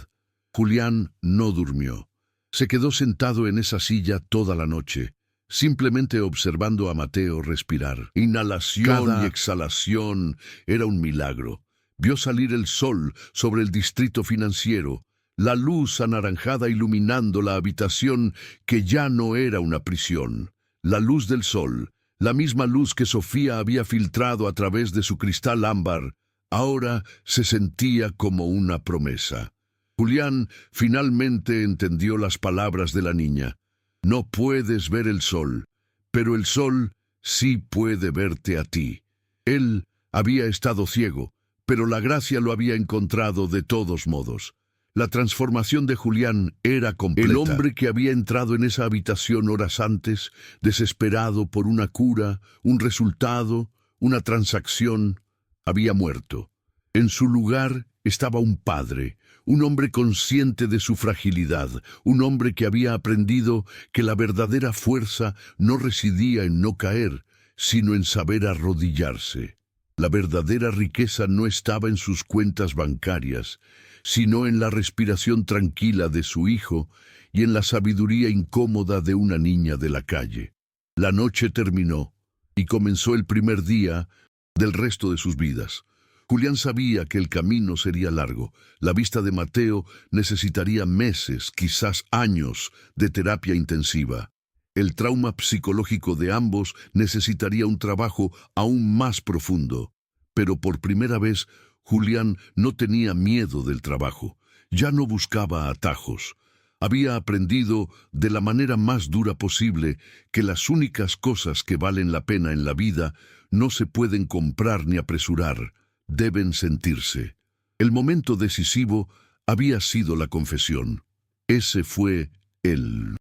Julián no durmió. Se quedó sentado en esa silla toda la noche, simplemente observando a Mateo respirar. Inhalación y exhalación era un milagro. Vio salir el sol sobre el distrito financiero, la luz anaranjada iluminando la habitación que ya no era una prisión. La luz del sol, la misma luz que Sofía había filtrado a través de su cristal ámbar, ahora se sentía como una promesa. Julián finalmente entendió las palabras de la niña. No puedes ver el sol, pero el sol sí puede verte a ti. Él había estado ciego, pero la gracia lo había encontrado de todos modos. La transformación de Julián era completa. El hombre que había entrado en esa habitación horas antes, desesperado por una cura, un resultado, una transacción, había muerto. En su lugar estaba un padre, un hombre consciente de su fragilidad, un hombre que había aprendido que la verdadera fuerza no residía en no caer, sino en saber arrodillarse. La verdadera riqueza no estaba en sus cuentas bancarias, sino en la respiración tranquila de su hijo y en la sabiduría incómoda de una niña de la calle. La noche terminó y comenzó el primer día del resto de sus vidas. Julián sabía que el camino sería largo. La vista de Mateo necesitaría meses, quizás años, de terapia intensiva. El trauma psicológico de ambos necesitaría un trabajo aún más profundo. Pero por primera vez, Julián no tenía miedo del trabajo. Ya no buscaba atajos. Había aprendido de la manera más dura posible que las únicas cosas que valen la pena en la vida no se pueden comprar ni apresurar, deben sentirse. El momento decisivo había sido la confesión. Ese fue el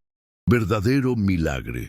verdadero milagro.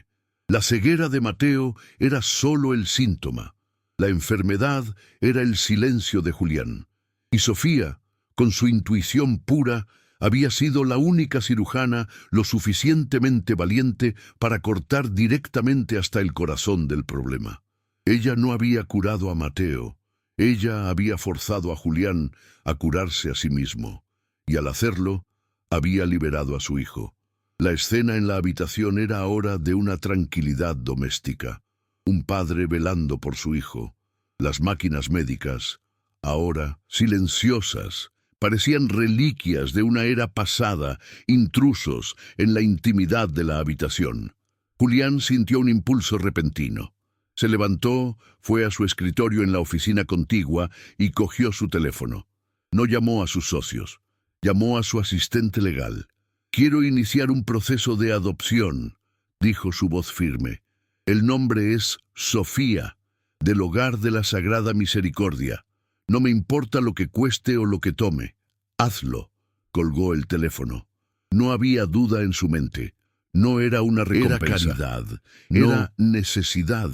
La ceguera de Mateo era solo el síntoma. La enfermedad era el silencio de Julián. Y Sofía, con su intuición pura, había sido la única cirujana lo suficientemente valiente para cortar directamente hasta el corazón del problema. Ella no había curado a Mateo. Ella había forzado a Julián a curarse a sí mismo. Y al hacerlo, había liberado a su hijo. La escena en la habitación era ahora de una tranquilidad doméstica. Un padre velando por su hijo. Las máquinas médicas, ahora silenciosas, parecían reliquias de una era pasada, intrusos en la intimidad de la habitación. Julián sintió un impulso repentino. Se levantó, fue a su escritorio en la oficina contigua y cogió su teléfono. No llamó a sus socios, llamó a su asistente legal. «Quiero iniciar un proceso de adopción», dijo su voz firme. «El nombre es Sofía, del Hogar de la Sagrada Misericordia. No me importa lo que cueste o lo que tome. Hazlo». Colgó el teléfono. No había duda en su mente. No era una recompensa. Era caridad. Era necesidad.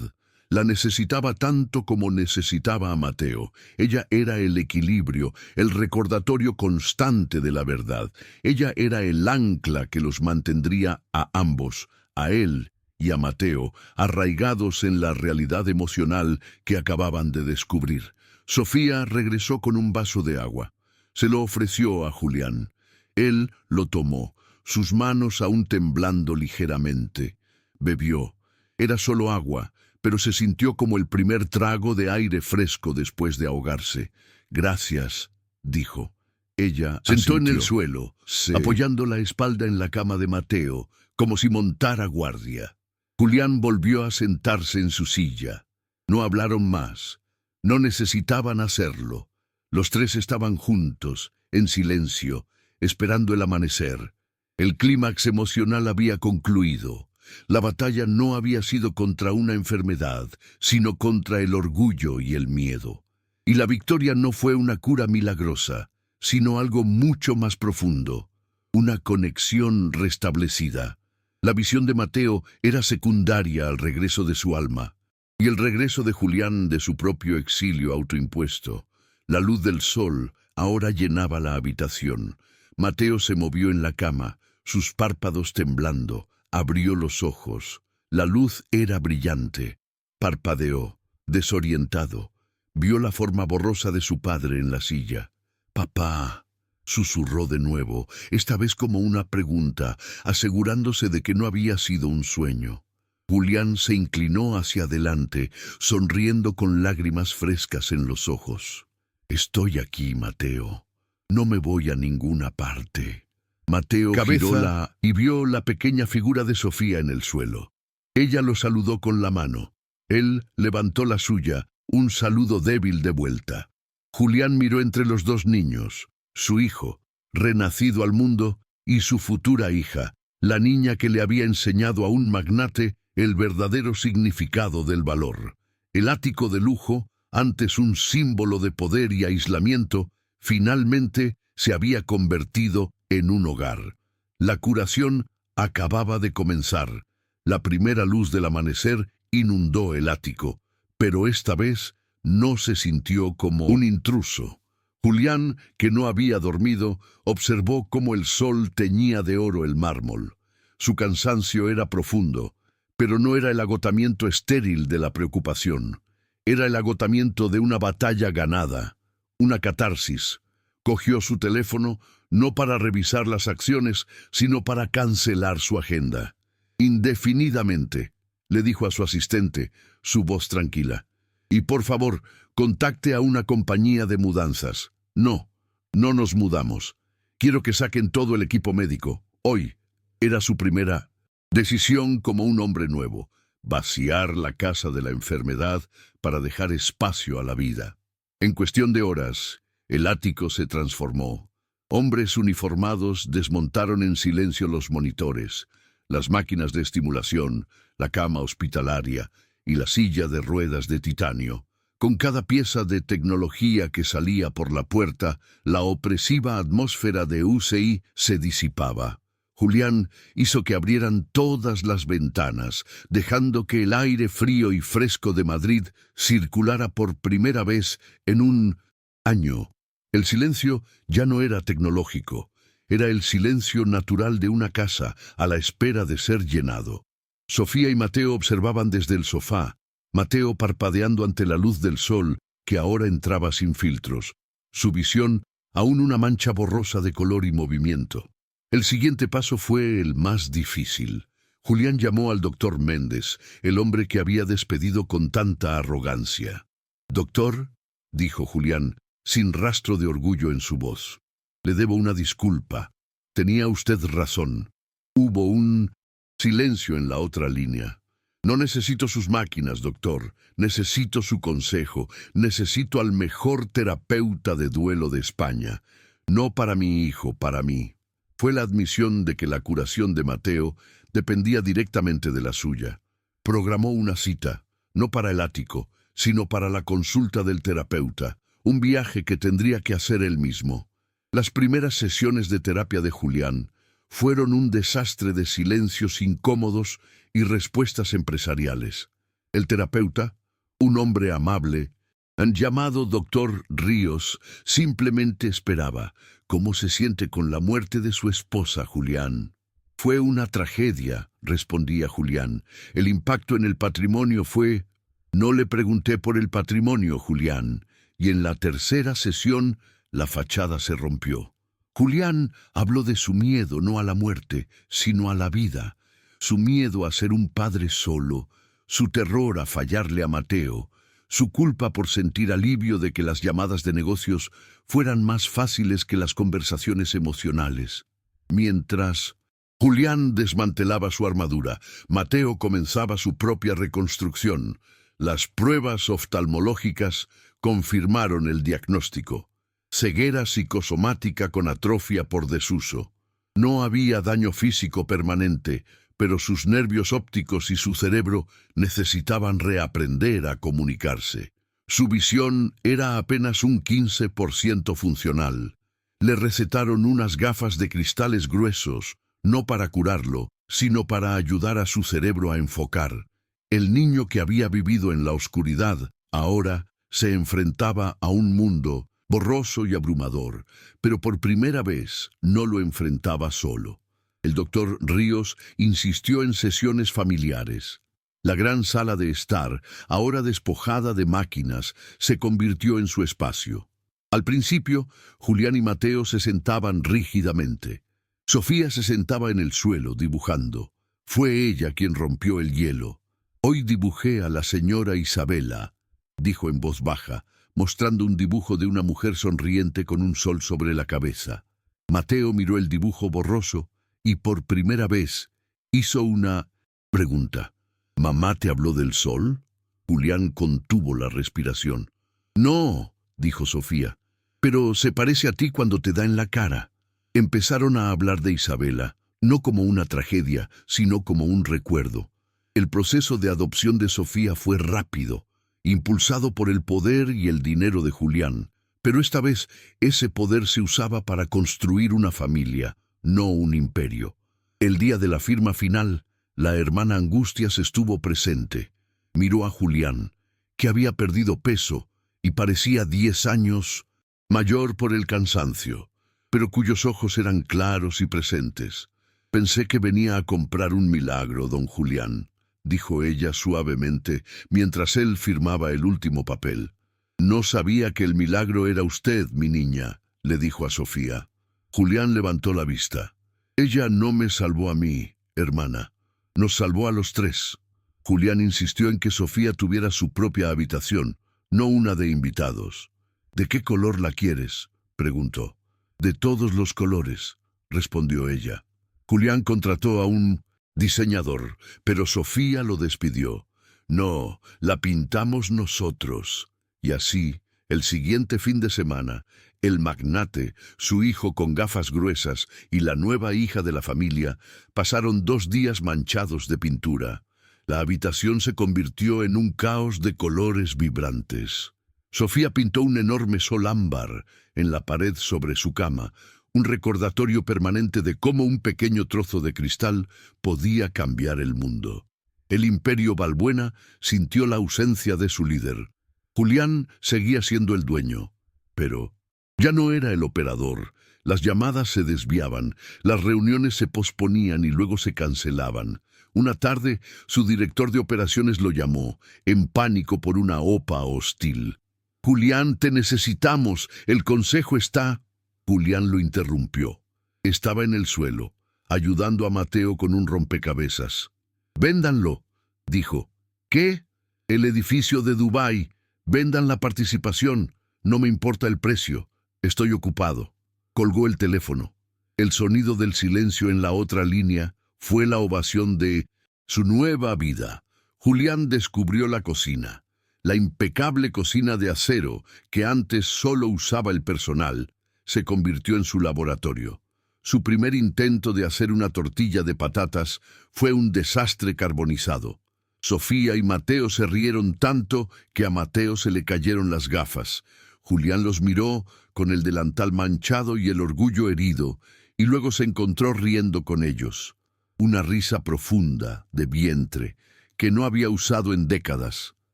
La necesitaba tanto como necesitaba a Mateo. Ella era el equilibrio, el recordatorio constante de la verdad. Ella era el ancla que los mantendría a ambos, a él y a Mateo, arraigados en la realidad emocional que acababan de descubrir. Sofía regresó con un vaso de agua. Se lo ofreció a Julián. Él lo tomó, sus manos aún temblando ligeramente. Bebió. Era solo agua, pero se sintió como el primer trago de aire fresco después de ahogarse. «Gracias», dijo. Ella sentó en el suelo, apoyando la espalda en la cama de Mateo, como si montara guardia. Julián volvió a sentarse en su silla. No hablaron más. No necesitaban hacerlo. Los tres estaban juntos, en silencio, esperando el amanecer. El clímax emocional había concluido. La batalla no había sido contra una enfermedad, sino contra el orgullo y el miedo. Y la victoria no fue una cura milagrosa, sino algo mucho más profundo, una conexión restablecida. La visión de Mateo era secundaria al regreso de su alma, y el regreso de Julián de su propio exilio autoimpuesto. La luz del sol ahora llenaba la habitación. Mateo se movió en la cama, sus párpados temblando. Abrió los ojos. La luz era brillante. Parpadeó, desorientado. Vio la forma borrosa de su padre en la silla. «Papá», susurró de nuevo, esta vez como una pregunta, asegurándose de que no había sido un sueño. Julián se inclinó hacia adelante, sonriendo con lágrimas frescas en los ojos. «Estoy aquí, Mateo. No me voy a ninguna parte». Mateo giró y vio la pequeña figura de Sofía en el suelo. Ella lo saludó con la mano. Él levantó la suya, un saludo débil de vuelta. Julián miró entre los dos niños, su hijo, renacido al mundo, y su futura hija, la niña que le había enseñado a un magnate el verdadero significado del valor. El ático de lujo, antes un símbolo de poder y aislamiento, finalmente se había convertido en un hogar. La curación acababa de comenzar. La primera luz del amanecer inundó el ático, pero esta vez no se sintió como un intruso. Julián, que no había dormido, observó cómo el sol teñía de oro el mármol. Su cansancio era profundo, pero no era el agotamiento estéril de la preocupación. Era el agotamiento de una batalla ganada, una catarsis. Cogió su teléfono, no para revisar las acciones, sino para cancelar su agenda. «Indefinidamente», le dijo a su asistente, su voz tranquila. «Y por favor, contacte a una compañía de mudanzas». «No, no nos mudamos. Quiero que saquen todo el equipo médico. Hoy». Era su primera decisión como un hombre nuevo, vaciar la casa de la enfermedad para dejar espacio a la vida. En cuestión de horas, el ático se transformó. Hombres uniformados desmontaron en silencio los monitores, las máquinas de estimulación, la cama hospitalaria y la silla de ruedas de titanio. Con cada pieza de tecnología que salía por la puerta, la opresiva atmósfera de UCI se disipaba. Julián hizo que abrieran todas las ventanas, dejando que el aire frío y fresco de Madrid circulara por primera vez en un año. El silencio ya no era tecnológico, era el silencio natural de una casa a la espera de ser llenado. Sofía y Mateo observaban desde el sofá, Mateo parpadeando ante la luz del sol que ahora entraba sin filtros, su visión aún una mancha borrosa de color y movimiento. El siguiente paso fue el más difícil. Julián llamó al doctor Méndez, el hombre que había despedido con tanta arrogancia. «Doctor», dijo Julián, sin rastro de orgullo en su voz, «le debo una disculpa. Tenía usted razón». Hubo un silencio en la otra línea. «No necesito sus máquinas, doctor. Necesito su consejo. Necesito al mejor terapeuta de duelo de España. No para mi hijo, para mí». Fue la admisión de que la curación de Mateo dependía directamente de la suya. Programó una cita, no para el ático, sino para la consulta del terapeuta, un viaje que tendría que hacer él mismo. Las primeras sesiones de terapia de Julián fueron un desastre de silencios incómodos y respuestas empresariales. El terapeuta, un hombre amable, llamado doctor Ríos, simplemente esperaba. «¿Cómo se siente con la muerte de su esposa, Julián?» «Fue una tragedia», respondía Julián. «El impacto en el patrimonio fue...» «No le pregunté por el patrimonio, Julián». Y en la tercera sesión, la fachada se rompió. Julián habló de su miedo no a la muerte, sino a la vida. Su miedo a ser un padre solo, su terror a fallarle a Mateo, su culpa por sentir alivio de que las llamadas de negocios fueran más fáciles que las conversaciones emocionales. Mientras Julián desmantelaba su armadura, Mateo comenzaba su propia reconstrucción. Las pruebas oftalmológicas confirmaron el diagnóstico: ceguera psicosomática con atrofia por desuso. No había daño físico permanente, pero sus nervios ópticos y su cerebro necesitaban reaprender a comunicarse. Su visión era apenas un 15% funcional. Le recetaron unas gafas de cristales gruesos, no para curarlo, sino para ayudar a su cerebro a enfocar. El niño que había vivido en la oscuridad, ahora se enfrentaba a un mundo borroso y abrumador, pero por primera vez no lo enfrentaba solo. El doctor Ríos insistió en sesiones familiares. La gran sala de estar, ahora despojada de máquinas, se convirtió en su espacio. Al principio, Julián y Mateo se sentaban rígidamente. Sofía se sentaba en el suelo, dibujando. Fue ella quien rompió el hielo. «Hoy dibujé a la señora Isabela», dijo en voz baja, mostrando un dibujo de una mujer sonriente con un sol sobre la cabeza. Mateo miró el dibujo borroso y por primera vez hizo una pregunta. «¿Mamá te habló del sol?» Julián contuvo la respiración. «No», dijo Sofía, «pero se parece a ti cuando te da en la cara». Empezaron a hablar de Isabela, no como una tragedia, sino como un recuerdo. El proceso de adopción de Sofía fue rápido, impulsado por el poder y el dinero de Julián, pero esta vez ese poder se usaba para construir una familia, no un imperio. El día de la firma final, la hermana Angustias estuvo presente. Miró a Julián, que había perdido peso y parecía 10 años mayor por el cansancio, pero cuyos ojos eran claros y presentes. «Pensé que venía a comprar un milagro, don Julián», dijo ella suavemente, mientras él firmaba el último papel. «No sabía que el milagro era usted, mi niña», le dijo a Sofía. Julián levantó la vista. «Ella no me salvó a mí, hermana. Nos salvó a los 3. Julián insistió en que Sofía tuviera su propia habitación, no una de invitados. «¿De qué color la quieres?», preguntó. «De todos los colores», respondió ella. Julián contrató a un diseñador, pero Sofía lo despidió. «No, la pintamos nosotros». Y así, el siguiente fin de semana, el magnate, su hijo con gafas gruesas y la nueva hija de la familia pasaron 2 días manchados de pintura. La habitación se convirtió en un caos de colores vibrantes. Sofía pintó un enorme sol ámbar en la pared sobre su cama, un recordatorio permanente de cómo un pequeño trozo de cristal podía cambiar el mundo. El imperio Balbuena sintió la ausencia de su líder. Julián seguía siendo el dueño, pero ya no era el operador. Las llamadas se desviaban, las reuniones se posponían y luego se cancelaban. Una tarde, su director de operaciones lo llamó, en pánico por una OPA hostil. «Julián, te necesitamos, el consejo está...» Julián lo interrumpió. Estaba en el suelo, ayudando a Mateo con un rompecabezas. «Véndanlo», dijo. «¿Qué?» «El edificio de Dubái. Vendan la participación. No me importa el precio. Estoy ocupado». Colgó el teléfono. El sonido del silencio en la otra línea fue la ovación de su nueva vida. Julián descubrió la cocina. La impecable cocina de acero que antes solo usaba el personal se convirtió en su laboratorio. Su primer intento de hacer una tortilla de patatas fue un desastre carbonizado. Sofía y Mateo se rieron tanto que a Mateo se le cayeron las gafas. Julián los miró con el delantal manchado y el orgullo herido, y luego se encontró riendo con ellos. Una risa profunda, de vientre, que no había usado en décadas.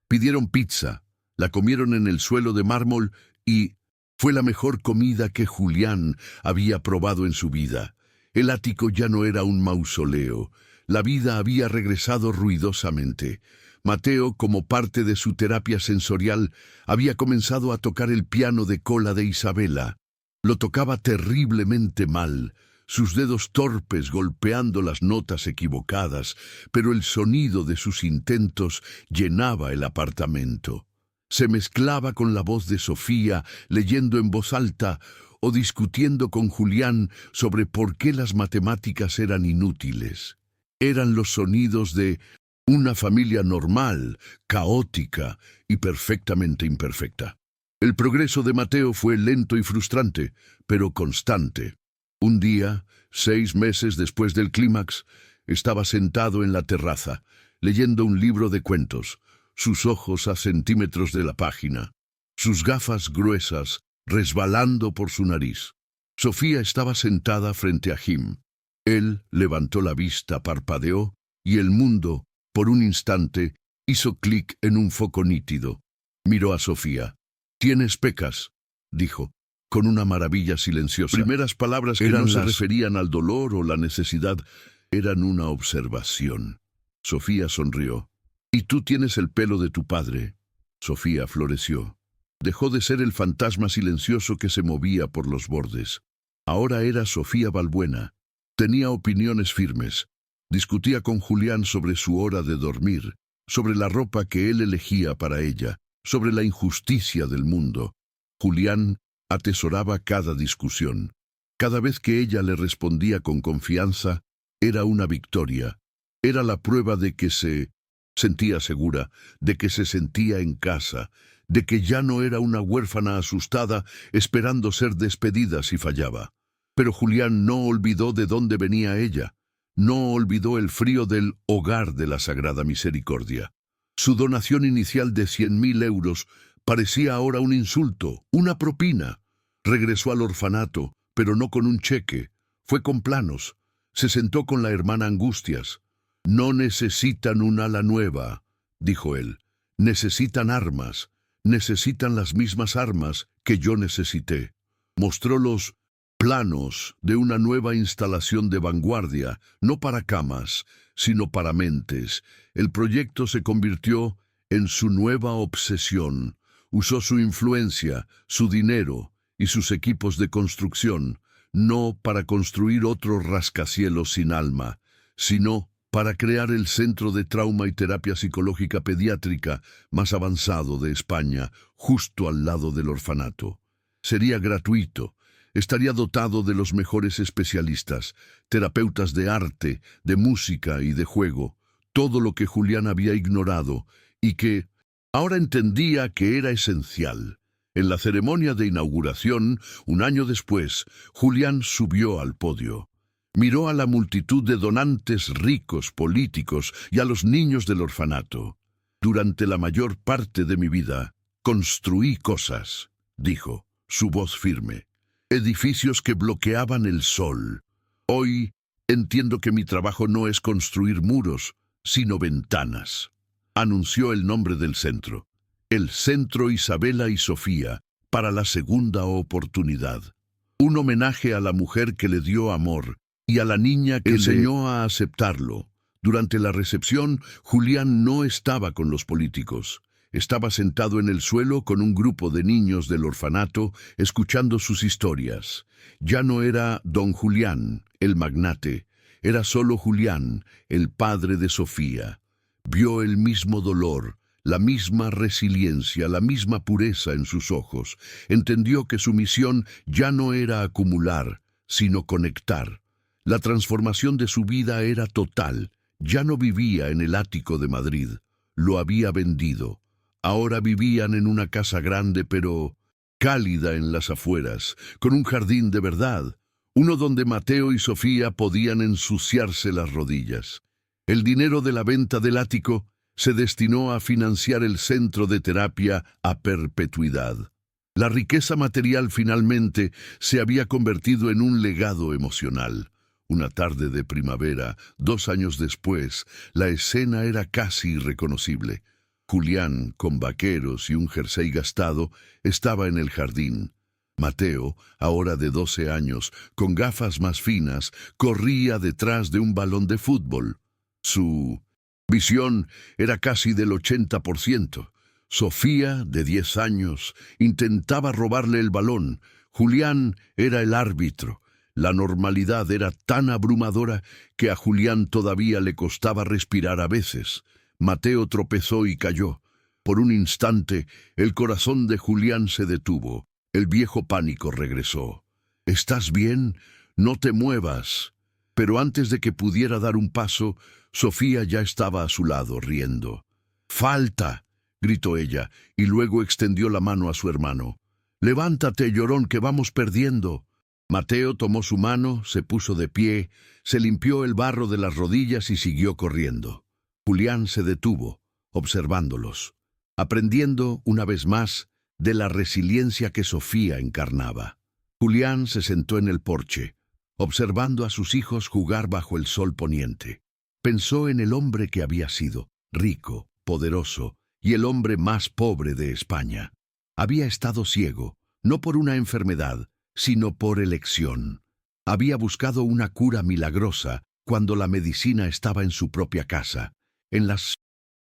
Pidieron pizza, la comieron en el suelo de mármol y fue la mejor comida que Julián había probado en su vida. El ático ya no era un mausoleo. La vida había regresado ruidosamente. Mateo, como parte de su terapia sensorial, había comenzado a tocar el piano de cola de Isabela. Lo tocaba terriblemente mal, sus dedos torpes golpeando las notas equivocadas, pero el sonido de sus intentos llenaba el apartamento. Se mezclaba con la voz de Sofía, leyendo en voz alta o discutiendo con Julián sobre por qué las matemáticas eran inútiles. Eran los sonidos de una familia normal, caótica y perfectamente imperfecta. El progreso de Mateo fue lento y frustrante, pero constante. Un día, 6 meses después del clímax, estaba sentado en la terraza, leyendo un libro de cuentos, sus ojos a centímetros de la página, sus gafas gruesas resbalando por su nariz. Sofía estaba sentada frente a Jim. Él levantó la vista, parpadeó, y el mundo, por un instante, hizo clic en un foco nítido. Miró a Sofía. «Tienes pecas», dijo. con una maravilla silenciosa. Primeras palabras que no se referían al dolor o la necesidad, eran una observación. Sofía sonrió. «¿Y tú tienes el pelo de tu padre?» Sofía floreció. Dejó de ser el fantasma silencioso que se movía por los bordes. Ahora era Sofía Balbuena. Tenía opiniones firmes. Discutía con Julián sobre su hora de dormir, sobre la ropa que él elegía para ella, sobre la injusticia del mundo. Julián atesoraba cada discusión. Cada vez que ella le respondía con confianza, era una victoria. Era la prueba de que se sentía segura, de que se sentía en casa, de que ya no era una huérfana asustada esperando ser despedida si fallaba. Pero Julián no olvidó de dónde venía ella. No olvidó el frío del hogar de la Sagrada Misericordia. Su donación inicial de 100.000 euros parecía ahora un insulto, una propina. Regresó al orfanato, pero no con un cheque. Fue con planos. Se sentó con la hermana Angustias. «No necesitan un ala nueva», dijo él. «Necesitan armas. Necesitan las mismas armas que yo necesité». Mostró los planos de una nueva instalación de vanguardia, no para camas, sino para mentes. El proyecto se convirtió en su nueva obsesión. Usó su influencia, su dinero y sus equipos de construcción, no para construir otro rascacielos sin alma, sino para crear el centro de trauma y terapia psicológica pediátrica más avanzado de España, justo al lado del orfanato. Sería gratuito. Estaría dotado de los mejores especialistas, terapeutas de arte, de música y de juego, todo lo que Julián había ignorado y que ahora entendía que era esencial. En la ceremonia de inauguración, un año después, Julián subió al podio. Miró a la multitud de donantes ricos, políticos y a los niños del orfanato. «Durante la mayor parte de mi vida, construí cosas», dijo, su voz firme. «Edificios que bloqueaban el sol. Hoy entiendo que mi trabajo no es construir muros, sino ventanas». Anunció el nombre del centro. El Centro Isabela y Sofía, para la segunda oportunidad. Un homenaje a la mujer que le dio amor y a la niña que enseñó a aceptarlo. Durante la recepción, Julián no estaba con los políticos. Estaba sentado en el suelo con un grupo de niños del orfanato, escuchando sus historias. Ya no era don Julián, el magnate. Era solo Julián, el padre de Sofía. Vio el mismo dolor, la misma resiliencia, la misma pureza en sus ojos. Entendió que su misión ya no era acumular, sino conectar. La transformación de su vida era total. Ya no vivía en el ático de Madrid. Lo había vendido. Ahora vivían en una casa grande, pero cálida en las afueras, con un jardín de verdad, uno donde Mateo y Sofía podían ensuciarse las rodillas. El dinero de la venta del ático se destinó a financiar el centro de terapia a perpetuidad. La riqueza material finalmente se había convertido en un legado emocional. Una tarde de primavera, 2 años después, la escena era casi irreconocible. Julián, con vaqueros y un jersey gastado, estaba en el jardín. Mateo, ahora de 12 años, con gafas más finas, corría detrás de un balón de fútbol. Su visión era casi del 80%. Sofía, de 10 años, intentaba robarle el balón. Julián era el árbitro. La normalidad era tan abrumadora que a Julián todavía le costaba respirar a veces. Mateo tropezó y cayó. Por un instante, el corazón de Julián se detuvo. El viejo pánico regresó. «¿Estás bien? No te muevas». Pero antes de que pudiera dar un paso, Sofía ya estaba a su lado, riendo. «¡Falta!», gritó ella, y luego extendió la mano a su hermano. «Levántate, llorón, que vamos perdiendo». Mateo tomó su mano, se puso de pie, se limpió el barro de las rodillas y siguió corriendo. Julián se detuvo, observándolos, aprendiendo una vez más de la resiliencia que Sofía encarnaba. Julián se sentó en el porche, observando a sus hijos jugar bajo el sol poniente. Pensó en el hombre que había sido, rico, poderoso, y el hombre más pobre de España. Había estado ciego, no por una enfermedad, sino por elección. Había buscado una cura milagrosa cuando la medicina estaba en su propia casa, en las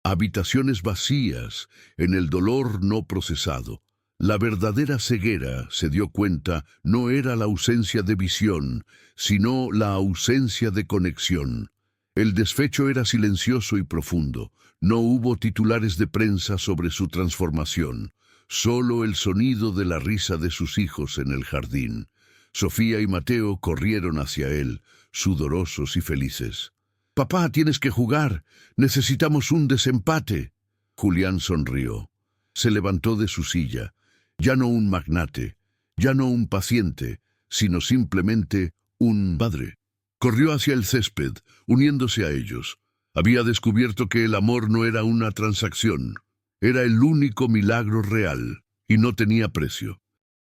habitaciones vacías, en el dolor no procesado. La verdadera ceguera, se dio cuenta, no era la ausencia de visión, sino la ausencia de conexión. El desfecho era silencioso y profundo. No hubo titulares de prensa sobre su transformación, solo el sonido de la risa de sus hijos en el jardín. Sofía y Mateo corrieron hacia él, sudorosos y felices. «Papá, tienes que jugar. Necesitamos un desempate». Julián sonrió. Se levantó de su silla. Ya no un magnate, ya no un paciente, sino simplemente un padre. Corrió hacia el césped, uniéndose a ellos. Había descubierto que el amor no era una transacción. Era el único milagro real, y no tenía precio.